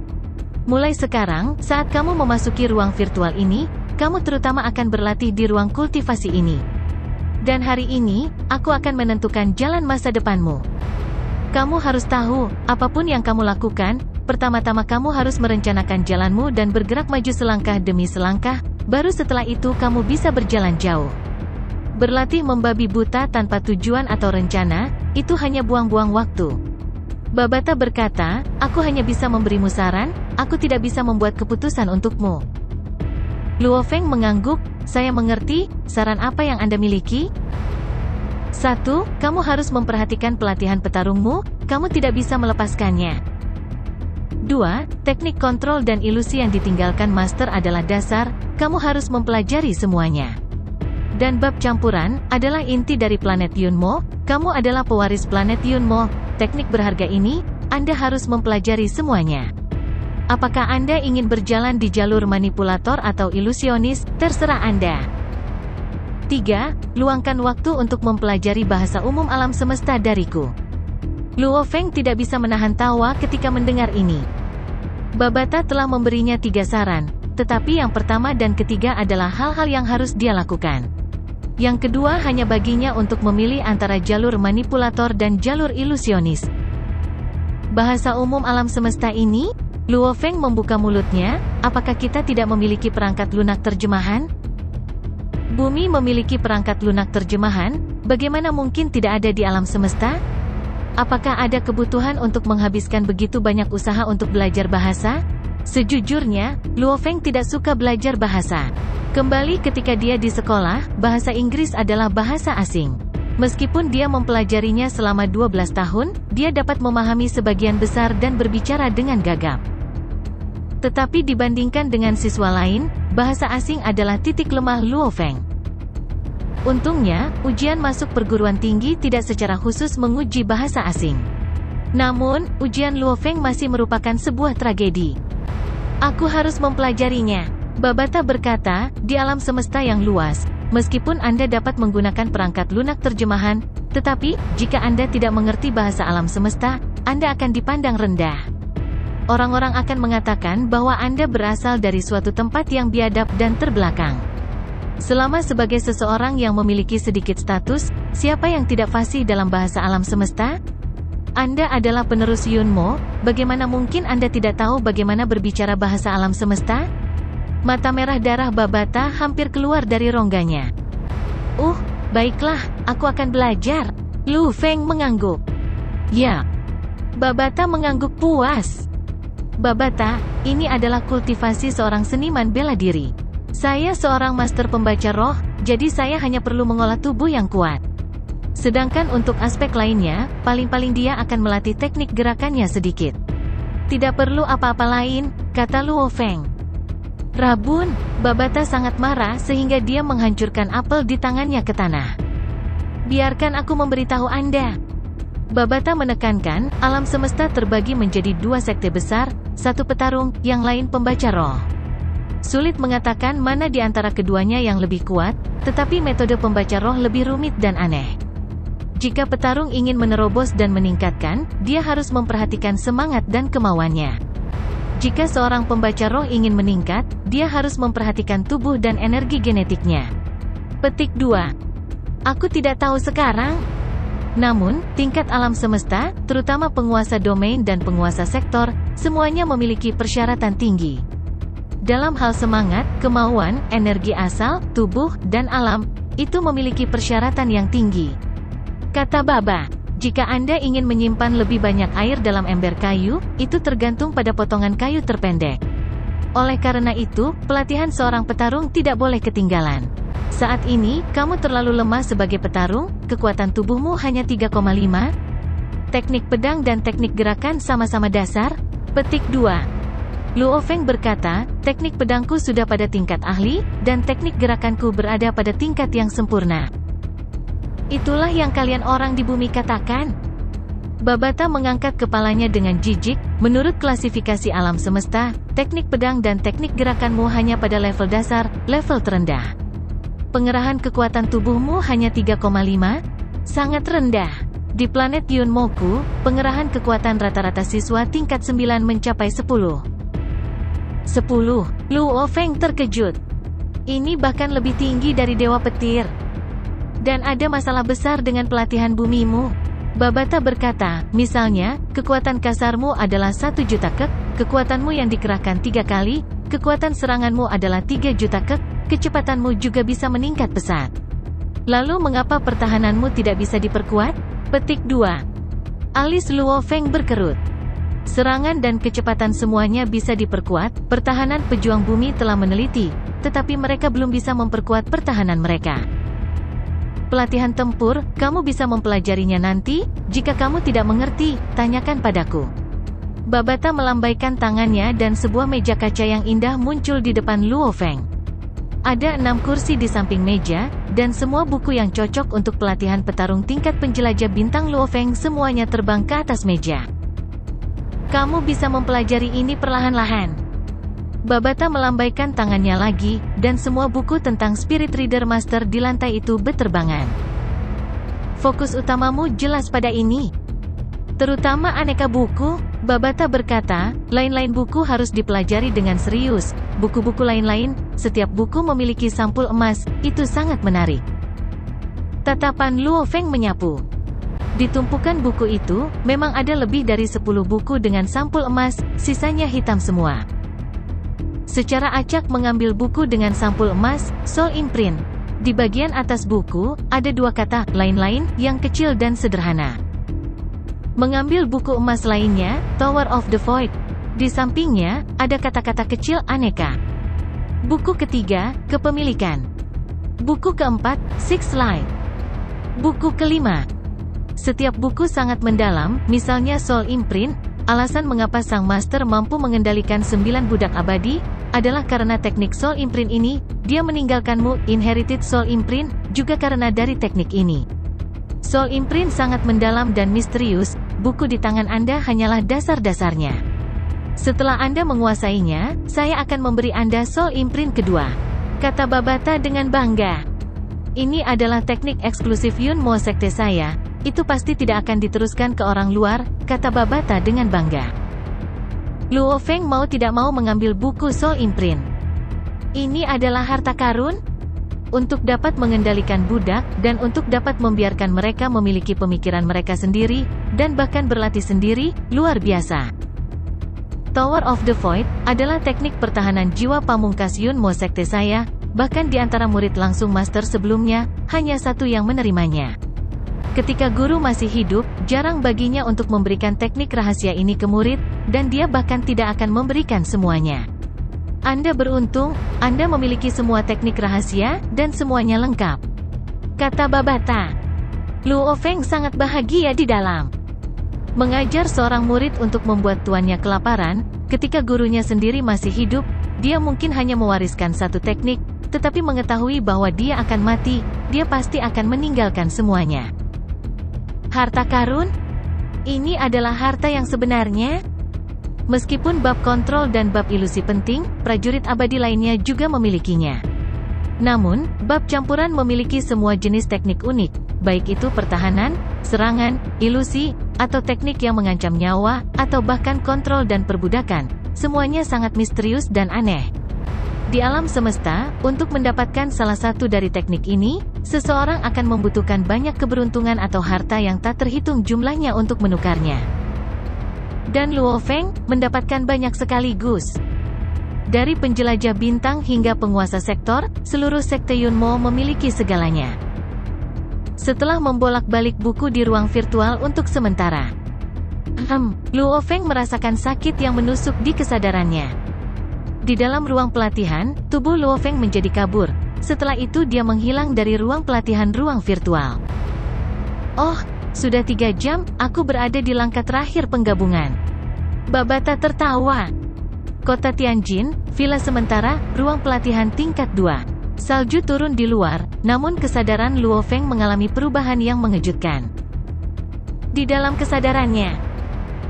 Mulai sekarang, saat kamu memasuki ruang virtual ini, kamu terutama akan berlatih di ruang kultivasi ini. Dan hari ini, aku akan menentukan jalan masa depanmu. Kamu harus tahu, apapun yang kamu lakukan, pertama-tama kamu harus merencanakan jalanmu dan bergerak maju selangkah demi selangkah, baru setelah itu kamu bisa berjalan jauh. Berlatih membabi buta tanpa tujuan atau rencana, itu hanya buang-buang waktu. Babata berkata, aku hanya bisa memberimu saran, aku tidak bisa membuat keputusan untukmu. Luo Feng mengangguk, saya mengerti, saran apa yang Anda miliki? 1. Kamu harus memperhatikan pelatihan petarungmu, kamu tidak bisa melepaskannya. 2. Teknik kontrol dan ilusi yang ditinggalkan master adalah dasar, kamu harus mempelajari semuanya. Dan bab campuran, adalah inti dari planet Yunmo, kamu adalah pewaris planet Yunmo, teknik berharga ini, Anda harus mempelajari semuanya. Apakah Anda ingin berjalan di jalur manipulator atau ilusionis, terserah Anda. 3. Luangkan waktu untuk mempelajari bahasa umum alam semesta dariku. Luo Feng tidak bisa menahan tawa ketika mendengar ini. Babata telah memberinya 3 saran, tetapi yang pertama dan ketiga adalah hal-hal yang harus dia lakukan. Yang kedua hanya baginya untuk memilih antara jalur manipulator dan jalur ilusionis. Bahasa umum alam semesta ini? Luo Feng membuka mulutnya, apakah kita tidak memiliki perangkat lunak terjemahan? Bumi memiliki perangkat lunak terjemahan, bagaimana mungkin tidak ada di alam semesta? Apakah ada kebutuhan untuk menghabiskan begitu banyak usaha untuk belajar bahasa? Sejujurnya, Luo Feng tidak suka belajar bahasa. Kembali ketika dia di sekolah, bahasa Inggris adalah bahasa asing. Meskipun dia mempelajarinya selama 12 tahun, dia dapat memahami sebagian besar dan berbicara dengan gagap. Tetapi dibandingkan dengan siswa lain, bahasa asing adalah titik lemah Luo Feng. Untungnya, ujian masuk perguruan tinggi tidak secara khusus menguji bahasa asing. Namun, ujian Luo Feng masih merupakan sebuah tragedi. Aku harus mempelajarinya. Babata berkata, di alam semesta yang luas, meskipun Anda dapat menggunakan perangkat lunak terjemahan, tetapi, jika Anda tidak mengerti bahasa alam semesta, Anda akan dipandang rendah. Orang-orang akan mengatakan bahwa Anda berasal dari suatu tempat yang biadab dan terbelakang. Selama sebagai seseorang yang memiliki sedikit status, siapa yang tidak fasih dalam bahasa alam semesta? Anda adalah penerus Yunmo, bagaimana mungkin Anda tidak tahu bagaimana berbicara bahasa alam semesta? Mata merah darah Babata hampir keluar dari rongganya. Baiklah, aku akan belajar. Lu Feng mengangguk. Ya. Babata mengangguk puas. Babata, ini adalah kultivasi seorang seniman bela diri. Saya seorang master pembaca roh, jadi saya hanya perlu mengolah tubuh yang kuat. Sedangkan untuk aspek lainnya, paling-paling dia akan melatih teknik gerakannya sedikit. Tidak perlu apa-apa lain, kata Luo Feng. Rabun, Babata sangat marah sehingga dia menghancurkan apel di tangannya ke tanah. Biarkan aku memberitahu Anda. Babata menekankan, alam semesta terbagi menjadi dua sekte besar, satu petarung, yang lain pembaca roh. Sulit mengatakan mana di antara keduanya yang lebih kuat, tetapi metode pembaca roh lebih rumit dan aneh. Jika petarung ingin menerobos dan meningkatkan, dia harus memperhatikan semangat dan kemauannya. Jika seorang pembaca roh ingin meningkat, dia harus memperhatikan tubuh dan energi genetiknya. Petik 2. Aku tidak tahu sekarang. Namun, tingkat alam semesta, terutama penguasa domain dan penguasa sektor, semuanya memiliki persyaratan tinggi. Dalam hal semangat, kemauan, energi asal, tubuh, dan alam, itu memiliki persyaratan yang tinggi. Kata Baba, jika Anda ingin menyimpan lebih banyak air dalam ember kayu, itu tergantung pada potongan kayu terpendek. Oleh karena itu, pelatihan seorang petarung tidak boleh ketinggalan. Saat ini, kamu terlalu lemah sebagai petarung, kekuatan tubuhmu hanya 3,5. Teknik pedang dan teknik gerakan sama-sama dasar. Petik 2. Luo Feng berkata, teknik pedangku sudah pada tingkat ahli, dan teknik gerakanku berada pada tingkat yang sempurna. Itulah yang kalian orang di bumi katakan. Babata mengangkat kepalanya dengan jijik. Menurut klasifikasi alam semesta, teknik pedang dan teknik gerakanmu hanya pada level dasar, level terendah. Pengerahan kekuatan tubuhmu hanya 3,5? Sangat rendah. Di planet Yunmoku, pengerahan kekuatan rata-rata siswa tingkat 9 mencapai 10. Luo Feng terkejut. Ini bahkan lebih tinggi dari Dewa Petir. Dan ada masalah besar dengan pelatihan bumimu. Babata berkata, misalnya, kekuatan kasarmu adalah 1 juta kek, kekuatanmu yang dikerahkan 3 kali, kekuatan seranganmu adalah 3 juta kek, kecepatanmu juga bisa meningkat pesat. Lalu mengapa pertahananmu tidak bisa diperkuat? Petik 2. Alis Luo Feng berkerut. Serangan dan kecepatan semuanya bisa diperkuat, pertahanan pejuang bumi telah meneliti, tetapi mereka belum bisa memperkuat pertahanan mereka. Pelatihan tempur, kamu bisa mempelajarinya nanti, jika kamu tidak mengerti, tanyakan padaku. Babata melambaikan tangannya dan sebuah meja kaca yang indah muncul di depan Luo Feng. Ada 6 kursi di samping meja, dan semua buku yang cocok untuk pelatihan petarung tingkat penjelajah bintang Luo Feng semuanya terbang ke atas meja. Kamu bisa mempelajari ini perlahan-lahan. Babata melambaikan tangannya lagi, dan semua buku tentang Spirit Reader Master di lantai itu beterbangan. Fokus utamamu jelas pada ini. Terutama aneka buku, Babata berkata, lain-lain buku harus dipelajari dengan serius. Buku-buku lain-lain, setiap buku memiliki sampul emas, itu sangat menarik. Tatapan Luo Feng menyapu. Di tumpukan buku itu, memang ada lebih dari 10 buku dengan sampul emas, sisanya hitam semua. Secara acak mengambil buku dengan sampul emas, soul imprint. Di bagian atas buku, ada 2 kata, lain-lain, yang kecil dan sederhana. Mengambil buku emas lainnya, Tower of the Void. Di sampingnya, ada kata-kata kecil aneka. Buku ketiga, kepemilikan. Buku keempat, Six Light. Buku kelima. Setiap buku sangat mendalam, misalnya Soul Imprint. Alasan mengapa sang master mampu mengendalikan 9 budak abadi, adalah karena teknik Soul Imprint ini. Dia meninggalkanmu, Inherited Soul Imprint, juga karena dari teknik ini. Soul Imprint sangat mendalam dan misterius, buku di tangan Anda hanyalah dasar-dasarnya. Setelah Anda menguasainya, saya akan memberi Anda Soul Imprint kedua, kata Babata dengan bangga. Ini adalah teknik eksklusif Yunmo Sekte saya, itu pasti tidak akan diteruskan ke orang luar, kata Babata dengan bangga. Luo Feng mau tidak mau mengambil buku Soul Imprint. Ini adalah harta karun? Untuk dapat mengendalikan budak, dan untuk dapat membiarkan mereka memiliki pemikiran mereka sendiri, dan bahkan berlatih sendiri, luar biasa. Tower of the Void adalah teknik pertahanan jiwa pamungkas Yunmo Sekte saya, bahkan di antara murid langsung master sebelumnya, hanya satu yang menerimanya. Ketika guru masih hidup, jarang baginya untuk memberikan teknik rahasia ini ke murid, dan dia bahkan tidak akan memberikan semuanya. Anda beruntung, Anda memiliki semua teknik rahasia, dan semuanya lengkap, kata Babata. Luo Feng sangat bahagia di dalam. Mengajar seorang murid untuk membuat tuannya kelaparan, ketika gurunya sendiri masih hidup, dia mungkin hanya mewariskan satu teknik, tetapi mengetahui bahwa dia akan mati, dia pasti akan meninggalkan semuanya. Harta karun? Ini adalah harta yang sebenarnya? Meskipun bab kontrol dan bab ilusi penting, prajurit abadi lainnya juga memilikinya. Namun, bab campuran memiliki semua jenis teknik unik, baik itu pertahanan, serangan, ilusi, atau teknik yang mengancam nyawa, atau bahkan kontrol dan perbudakan. Semuanya sangat misterius dan aneh. Di alam semesta, untuk mendapatkan salah satu dari teknik ini, seseorang akan membutuhkan banyak keberuntungan atau harta yang tak terhitung jumlahnya untuk menukarnya. Dan Luo Feng mendapatkan banyak sekaligus. Dari penjelajah bintang hingga penguasa sektor, seluruh sekte Yunmo memiliki segalanya. Setelah membolak-balik buku di ruang virtual untuk sementara, Luo Feng merasakan sakit yang menusuk di kesadarannya. Di dalam ruang pelatihan, tubuh Luo Feng menjadi kabur. Setelah itu dia menghilang dari ruang pelatihan ruang virtual. Oh, sudah 3 jam, aku berada di langkah terakhir penggabungan. Babata tertawa. Kota Tianjin, villa sementara, ruang pelatihan tingkat 2. Salju turun di luar, namun kesadaran Luo Feng mengalami perubahan yang mengejutkan. Di dalam kesadarannya,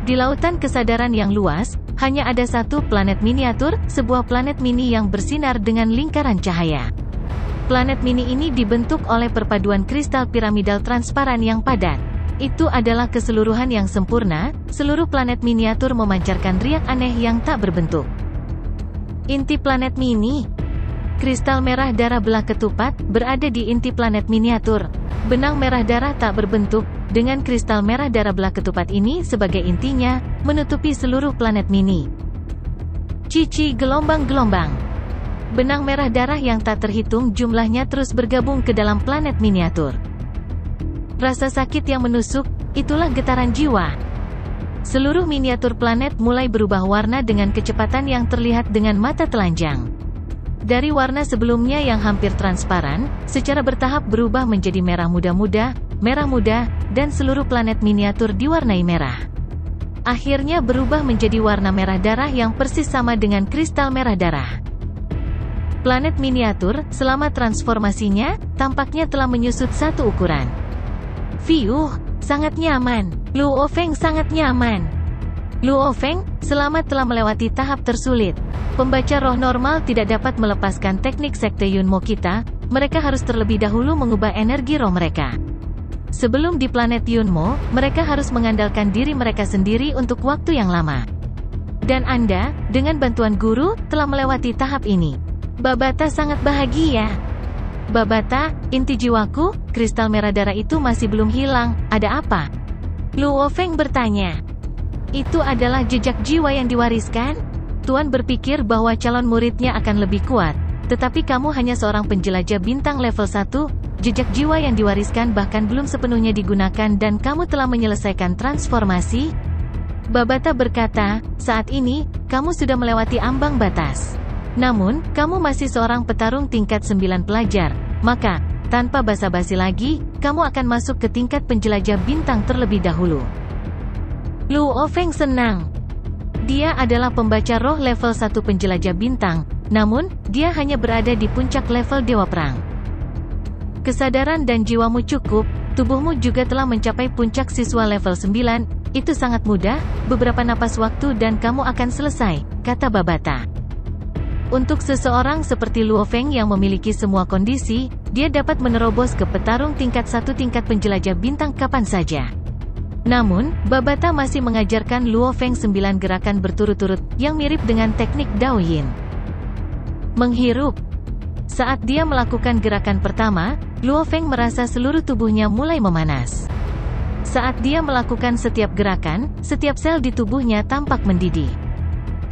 di lautan kesadaran yang luas, hanya ada satu planet miniatur, sebuah planet mini yang bersinar dengan lingkaran cahaya. Planet mini ini dibentuk oleh perpaduan kristal piramidal transparan yang padat. Itu adalah keseluruhan yang sempurna, seluruh planet miniatur memancarkan riak aneh yang tak berbentuk. Inti planet mini. Kristal merah darah belah ketupat, berada di inti planet miniatur. Benang merah darah tak berbentuk, dengan kristal merah darah belah ketupat ini sebagai intinya, menutupi seluruh planet mini. Cici gelombang-gelombang. Benang merah darah yang tak terhitung jumlahnya terus bergabung ke dalam planet miniatur. Rasa sakit yang menusuk, itulah getaran jiwa. Seluruh miniatur planet mulai berubah warna dengan kecepatan yang terlihat dengan mata telanjang. Dari warna sebelumnya yang hampir transparan, secara bertahap berubah menjadi merah muda, dan seluruh planet miniatur diwarnai merah. Akhirnya berubah menjadi warna merah darah yang persis sama dengan kristal merah darah. Planet miniatur, selama transformasinya, tampaknya telah menyusut satu ukuran. Sangat nyaman. Luo Feng sangat nyaman. Luo Feng, selamat telah melewati tahap tersulit. Pembaca roh normal tidak dapat melepaskan teknik sekte Yunmo kita, mereka harus terlebih dahulu mengubah energi roh mereka. Sebelum di planet Yunmo, mereka harus mengandalkan diri mereka sendiri untuk waktu yang lama. Dan Anda, dengan bantuan guru, telah melewati tahap ini. Babata sangat bahagia. Babata, inti jiwaku, kristal merah darah itu masih belum hilang, ada apa? Luo Feng bertanya. Itu adalah jejak jiwa yang diwariskan? Tuan berpikir bahwa calon muridnya akan lebih kuat, tetapi kamu hanya seorang penjelajah bintang level 1, jejak jiwa yang diwariskan bahkan belum sepenuhnya digunakan dan kamu telah menyelesaikan transformasi? Babata berkata, saat ini, kamu sudah melewati ambang batas. Namun, kamu masih seorang petarung tingkat 9 pelajar, maka, tanpa basa-basi lagi, kamu akan masuk ke tingkat penjelajah bintang terlebih dahulu. Luo Feng senang. Dia adalah pembaca roh level 1 penjelajah bintang, namun, dia hanya berada di puncak level Dewa Perang. Kesadaran dan jiwamu cukup, tubuhmu juga telah mencapai puncak siswa level 9, itu sangat mudah, beberapa napas waktu dan kamu akan selesai, kata Babata. Untuk seseorang seperti Luo Feng yang memiliki semua kondisi, dia dapat menerobos ke petarung tingkat 1 tingkat penjelajah bintang kapan saja. Namun, Babata masih mengajarkan Luo Feng 9 gerakan berturut-turut, yang mirip dengan teknik Dao Yin. Menghirup. Saat dia melakukan gerakan pertama, Luo Feng merasa seluruh tubuhnya mulai memanas. Saat dia melakukan setiap gerakan, setiap sel di tubuhnya tampak mendidih.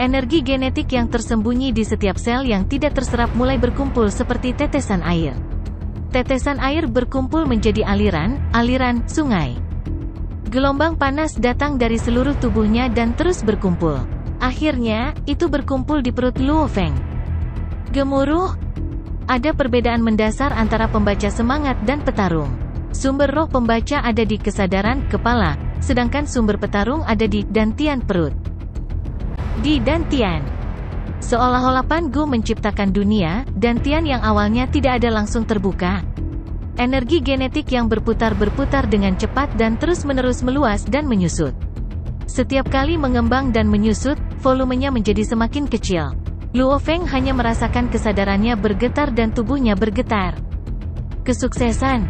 Energi genetik yang tersembunyi di setiap sel yang tidak terserap mulai berkumpul seperti tetesan air. Tetesan air berkumpul menjadi aliran sungai. Gelombang panas datang dari seluruh tubuhnya dan terus berkumpul. Akhirnya, itu berkumpul di perut Luo Feng. Gemuruh. Ada perbedaan mendasar antara pembaca semangat dan petarung. Sumber roh pembaca ada di kesadaran kepala, sedangkan sumber petarung ada di dantian perut. Di dantian, seolah-olah Pan Gu menciptakan dunia, dantian yang awalnya tidak ada langsung terbuka. Energi genetik yang berputar-berputar dengan cepat dan terus-menerus meluas dan menyusut. Setiap kali mengembang dan menyusut, volumenya menjadi semakin kecil. Luo Feng hanya merasakan kesadarannya bergetar dan tubuhnya bergetar. Kesuksesan.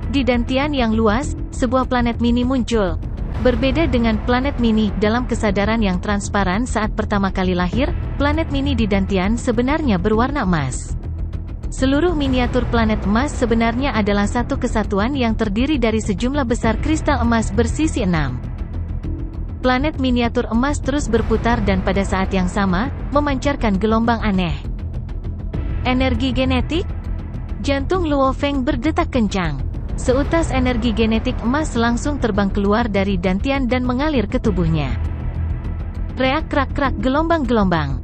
Di dantian yang luas, sebuah planet mini muncul. Berbeda dengan planet mini dalam kesadaran yang transparan saat pertama kali lahir, planet mini di dantian sebenarnya berwarna emas. Seluruh miniatur planet emas sebenarnya adalah satu kesatuan yang terdiri dari sejumlah besar kristal emas bersisi 6. Planet miniatur emas terus berputar dan pada saat yang sama, memancarkan gelombang aneh. Energi genetik? Jantung Luo Feng berdetak kencang. Seutas energi genetik emas langsung terbang keluar dari dantian dan mengalir ke tubuhnya. Reak krak-krak gelombang-gelombang.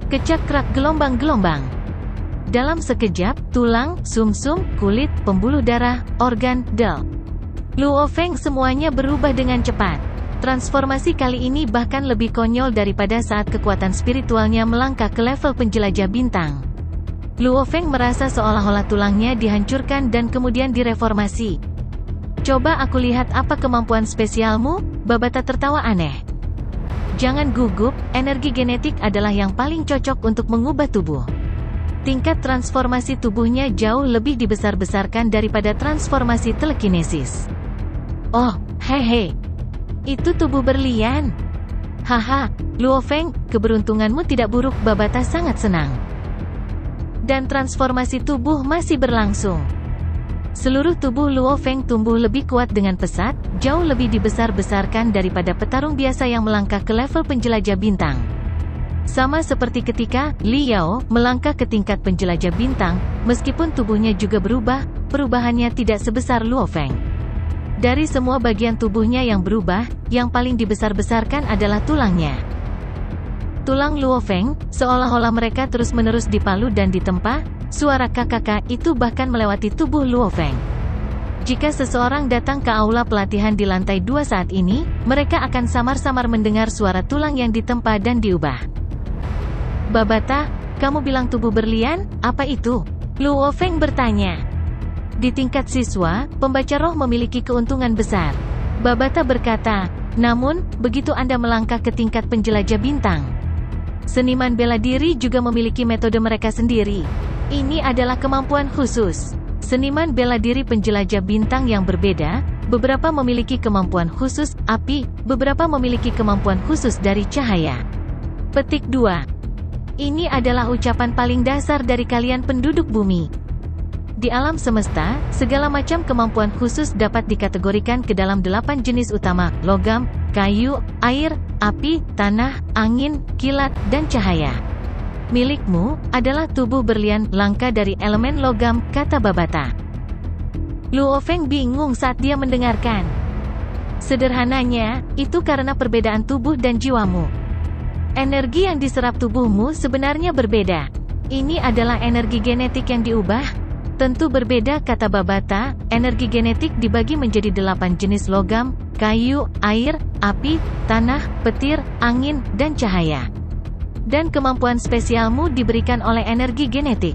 Kecak krak gelombang-gelombang. Dalam sekejap, tulang, sumsum, kulit, pembuluh darah, organ, del. Luo Feng semuanya berubah dengan cepat. Transformasi kali ini bahkan lebih konyol daripada saat kekuatan spiritualnya melangkah ke level penjelajah bintang. Luo Feng merasa seolah-olah tulangnya dihancurkan dan kemudian direformasi. Coba aku lihat apa kemampuan spesialmu, Babata tertawa aneh. Jangan gugup, energi genetik adalah yang paling cocok untuk mengubah tubuh. Tingkat transformasi tubuhnya jauh lebih dibesar-besarkan daripada transformasi telekinesis. Oh, hehe. Itu tubuh berlian. Haha, Luo Feng, keberuntunganmu tidak buruk. Babata sangat senang. Dan transformasi tubuh masih berlangsung. Seluruh tubuh Luo Feng tumbuh lebih kuat dengan pesat, jauh lebih dibesar-besarkan daripada petarung biasa yang melangkah ke level penjelajah bintang. Sama seperti ketika Li Yao melangkah ke tingkat penjelajah bintang, meskipun tubuhnya juga berubah, perubahannya tidak sebesar Luo Feng. Dari semua bagian tubuhnya yang berubah, yang paling dibesar-besarkan adalah tulangnya. Tulang Luo Feng, seolah-olah mereka terus-menerus dipalu dan ditempa, suara kakak itu bahkan melewati tubuh Luo Feng. Jika seseorang datang ke aula pelatihan di lantai 2 saat ini, mereka akan samar-samar mendengar suara tulang yang ditempa dan diubah. Babata, kamu bilang tubuh berlian, apa itu? Luo Feng bertanya. Di tingkat siswa, pembaca roh memiliki keuntungan besar. Babata berkata, namun, begitu Anda melangkah ke tingkat penjelajah bintang, seniman bela diri juga memiliki metode mereka sendiri. Ini adalah kemampuan khusus. Seniman bela diri penjelajah bintang yang berbeda, beberapa memiliki kemampuan khusus api, beberapa memiliki kemampuan khusus dari cahaya. Petik 2. Ini adalah ucapan paling dasar dari kalian penduduk bumi. Di alam semesta, segala macam kemampuan khusus dapat dikategorikan ke dalam 8 jenis utama, logam, kayu, air, api, tanah, angin, kilat, dan cahaya. Milikmu adalah tubuh berlian langka dari elemen logam, kata Babata. Luo Feng bingung saat dia mendengarkan. Sederhananya, itu karena perbedaan tubuh dan jiwamu. Energi yang diserap tubuhmu sebenarnya berbeda. Ini adalah energi genetik yang diubah. Tentu berbeda, kata Babata. Energi genetik dibagi menjadi 8 jenis logam: kayu, air, api, tanah, petir, angin, dan cahaya. Dan kemampuan spesialmu diberikan oleh energi genetik.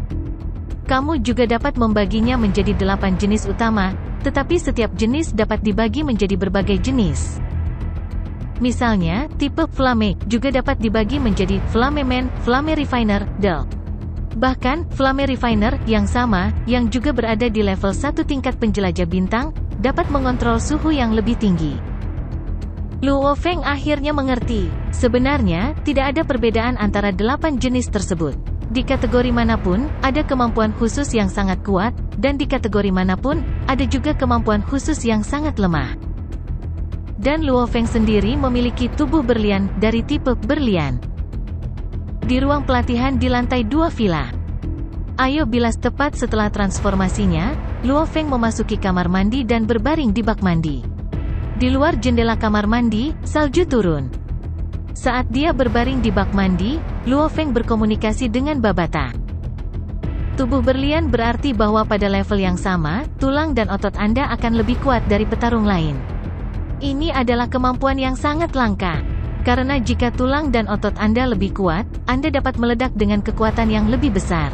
Kamu juga dapat membaginya menjadi 8 jenis utama, tetapi setiap jenis dapat dibagi menjadi berbagai jenis. Misalnya, tipe Flame juga dapat dibagi menjadi Flameman, Flame Refiner, Del. Bahkan, Flame Refiner yang sama, yang juga berada di level 1 tingkat penjelajah bintang, dapat mengontrol suhu yang lebih tinggi. Luo Feng akhirnya mengerti. Sebenarnya, tidak ada perbedaan antara 8 jenis tersebut. Di kategori manapun, ada kemampuan khusus yang sangat kuat, dan di kategori manapun, ada juga kemampuan khusus yang sangat lemah. Dan Luo Feng sendiri memiliki tubuh berlian dari tipe berlian. Di ruang pelatihan di lantai 2 villa. Ayo bilas tepat setelah transformasinya, Luo Feng memasuki kamar mandi dan berbaring di bak mandi. Di luar jendela kamar mandi, salju turun. Saat dia berbaring di bak mandi, Luo Feng berkomunikasi dengan Babata. Tubuh berlian berarti bahwa pada level yang sama, tulang dan otot Anda akan lebih kuat dari petarung lain. Ini adalah kemampuan yang sangat langka. Karena jika tulang dan otot Anda lebih kuat, Anda dapat meledak dengan kekuatan yang lebih besar.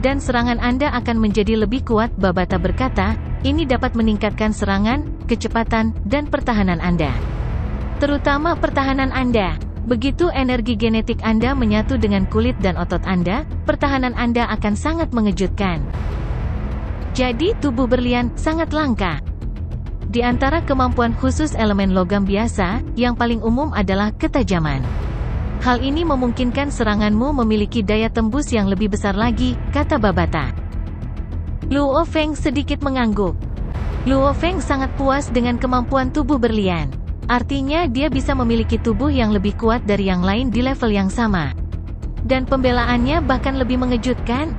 Dan serangan Anda akan menjadi lebih kuat, Babata berkata. Ini dapat meningkatkan serangan, kecepatan, dan pertahanan Anda. Terutama pertahanan Anda. Begitu energi genetik Anda menyatu dengan kulit dan otot Anda, pertahanan Anda akan sangat mengejutkan. Jadi tubuh berlian sangat langka. Di antara kemampuan khusus elemen logam biasa, yang paling umum adalah ketajaman. Hal ini memungkinkan seranganmu memiliki daya tembus yang lebih besar lagi, kata Babata. Luo Feng sedikit mengangguk. Luo Feng sangat puas dengan kemampuan tubuh berlian. Artinya dia bisa memiliki tubuh yang lebih kuat dari yang lain di level yang sama. Dan pembelaannya bahkan lebih mengejutkan.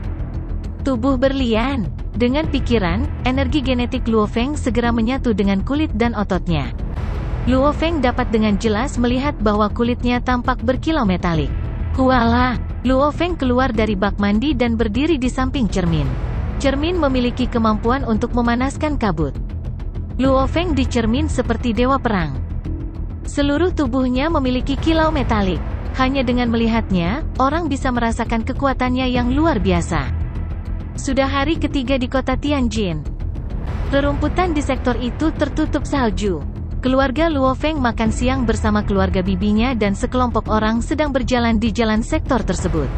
Tubuh berlian. Dengan pikiran, energi genetik Luo Feng segera menyatu dengan kulit dan ototnya. Luo Feng dapat dengan jelas melihat bahwa kulitnya tampak berkilau metalik. Hualah! Luo Feng keluar dari bak mandi dan berdiri di samping cermin. Cermin memiliki kemampuan untuk memanaskan kabut. Luo Feng di cermin seperti dewa perang. Seluruh tubuhnya memiliki kilau metalik. Hanya dengan melihatnya, orang bisa merasakan kekuatannya yang luar biasa. Sudah hari ketiga di kota Tianjin. Rerumputan di sektor itu tertutup salju. Keluarga Luo Feng makan siang bersama keluarga bibinya dan sekelompok orang sedang berjalan di jalan sektor tersebut.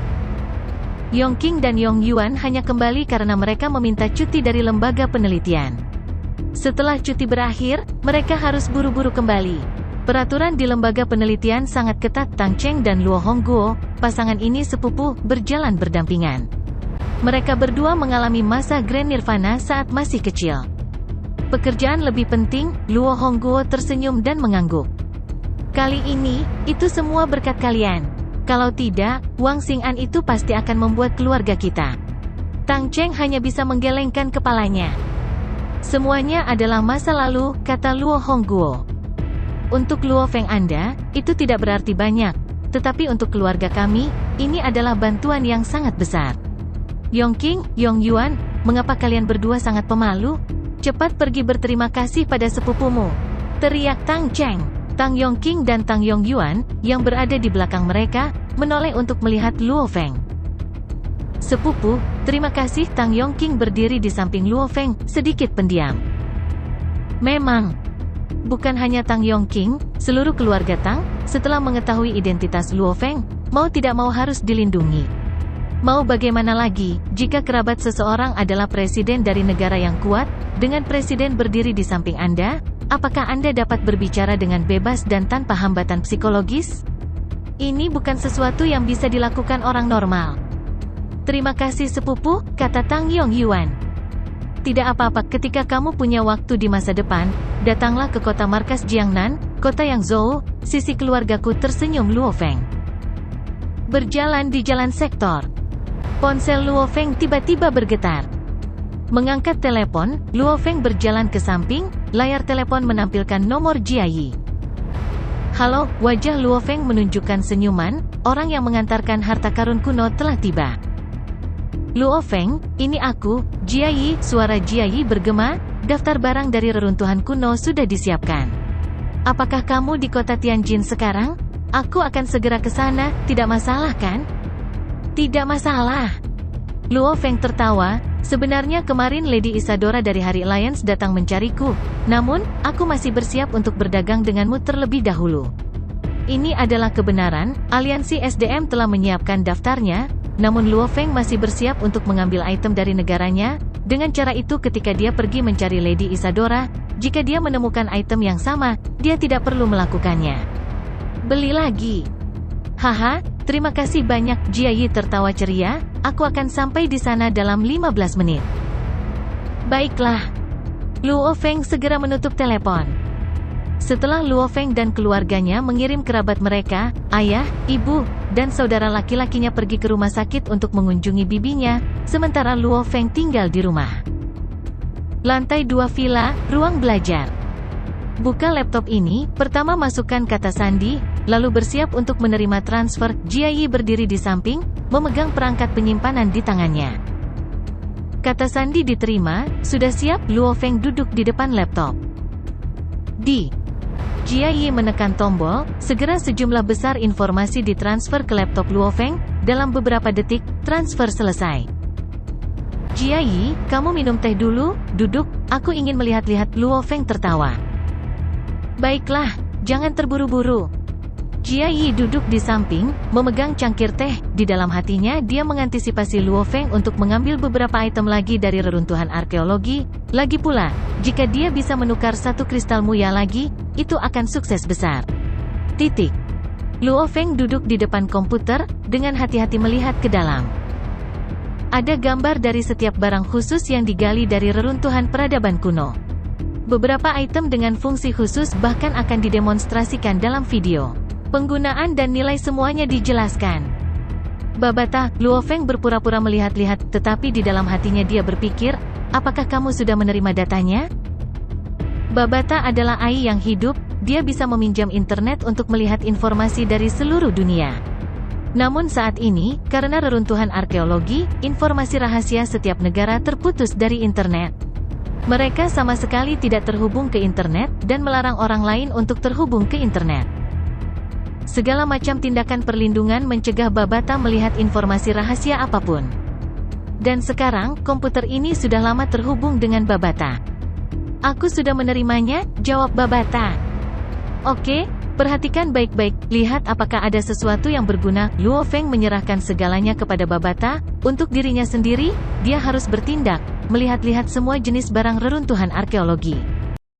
Yongqing dan Yongyuan hanya kembali karena mereka meminta cuti dari lembaga penelitian. Setelah cuti berakhir, mereka harus buru-buru kembali. Peraturan di lembaga penelitian sangat ketat. Tang Cheng dan Luo Hongguo, pasangan ini sepupu, berjalan berdampingan. Mereka berdua mengalami masa Grand Nirvana saat masih kecil. Pekerjaan lebih penting, Luo Hongguo tersenyum dan mengangguk. Kali ini, itu semua berkat kalian. Kalau tidak, Wang Xing'an itu pasti akan membuat keluarga kita. Tang Cheng hanya bisa menggelengkan kepalanya. Semuanya adalah masa lalu, kata Luo Hongguo. Untuk Luo Feng Anda, itu tidak berarti banyak. Tetapi untuk keluarga kami, ini adalah bantuan yang sangat besar. Yongqing, Yongyuan, mengapa kalian berdua sangat pemalu? Cepat pergi berterima kasih pada sepupumu, teriak Tang Cheng. Tang Yongqing dan Tang Yongyuan, yang berada di belakang mereka, menoleh untuk melihat Luo Feng. Sepupu, terima kasih. Tang Yongqing berdiri di samping Luo Feng, sedikit pendiam. Memang, bukan hanya Tang Yongqing, seluruh keluarga Tang, setelah mengetahui identitas Luo Feng, mau tidak mau harus dilindungi. Mau bagaimana lagi, jika kerabat seseorang adalah presiden dari negara yang kuat, dengan presiden berdiri di samping Anda, apakah Anda dapat berbicara dengan bebas dan tanpa hambatan psikologis? Ini bukan sesuatu yang bisa dilakukan orang normal. Terima kasih sepupu, kata Tang Yongyuan. Tidak apa-apa, ketika kamu punya waktu di masa depan, datanglah ke kota markas Jiangnan, kota yang Zhou, sisi keluargaku, tersenyum Luo Feng. Berjalan di jalan sektor. Ponsel Luo Feng tiba-tiba bergetar. Mengangkat telepon, Luo Feng berjalan ke samping, layar telepon menampilkan nomor Jia Yi. Halo, wajah Luo Feng menunjukkan senyuman, orang yang mengantarkan harta karun kuno telah tiba. Luo Feng, ini aku, Jia Yi, suara Jia Yi bergema, daftar barang dari reruntuhan kuno sudah disiapkan. Apakah kamu di kota Tianjin sekarang? Aku akan segera ke sana, tidak masalah kan? Tidak masalah. Luo Feng tertawa, sebenarnya kemarin Lady Isadora dari Hari Alliance datang mencariku, namun, aku masih bersiap untuk berdagang denganmu terlebih dahulu. Ini adalah kebenaran, aliansi SDM telah menyiapkan daftarnya, namun Luo Feng masih bersiap untuk mengambil item dari negaranya, dengan cara itu ketika dia pergi mencari Lady Isadora, jika dia menemukan item yang sama, dia tidak perlu melakukannya. Beli lagi. Haha, terima kasih banyak, Jia Yi tertawa ceria, aku akan sampai di sana dalam 15 menit. Baiklah. Luo Feng segera menutup telepon. Setelah Luo Feng dan keluarganya mengirim kerabat mereka, ayah, ibu, dan saudara laki-lakinya pergi ke rumah sakit untuk mengunjungi bibinya, sementara Luo Feng tinggal di rumah. Lantai 2 villa, ruang belajar. Buka laptop ini, pertama masukkan kata sandi, lalu bersiap untuk menerima transfer. Jia Yi berdiri di samping, memegang perangkat penyimpanan di tangannya. Kata sandi diterima, sudah siap. Luo Feng duduk di depan laptop. Jia Yi menekan tombol, segera sejumlah besar informasi ditransfer ke laptop Luo Feng, dalam beberapa detik, transfer selesai. Jia Yi, kamu minum teh dulu, duduk, aku ingin melihat-lihat. Luo Feng tertawa. Baiklah, jangan terburu-buru. Jia Yi duduk di samping, memegang cangkir teh, di dalam hatinya dia mengantisipasi Luo Feng untuk mengambil beberapa item lagi dari reruntuhan arkeologi, lagi pula, jika dia bisa menukar satu kristal muya lagi, itu akan sukses besar. Luo Feng duduk di depan komputer, dengan hati-hati melihat ke dalam. Ada gambar dari setiap barang khusus yang digali dari reruntuhan peradaban kuno. Beberapa item dengan fungsi khusus bahkan akan didemonstrasikan dalam video. Penggunaan dan nilai semuanya dijelaskan. Babata, Luo Feng berpura-pura melihat-lihat, tetapi di dalam hatinya dia berpikir, apakah kamu sudah menerima datanya? Babata adalah AI yang hidup, dia bisa meminjam internet untuk melihat informasi dari seluruh dunia. Namun saat ini, karena reruntuhan arkeologi, informasi rahasia setiap negara terputus dari internet. Mereka sama sekali tidak terhubung ke internet, dan melarang orang lain untuk terhubung ke internet. Segala macam tindakan perlindungan mencegah Babata melihat informasi rahasia apapun. Dan sekarang, komputer ini sudah lama terhubung dengan Babata. Aku sudah menerimanya, jawab Babata. Oke, perhatikan baik-baik, lihat apakah ada sesuatu yang berguna. Luo Feng menyerahkan segalanya kepada Babata, untuk dirinya sendiri, dia harus bertindak, melihat-lihat semua jenis barang reruntuhan arkeologi.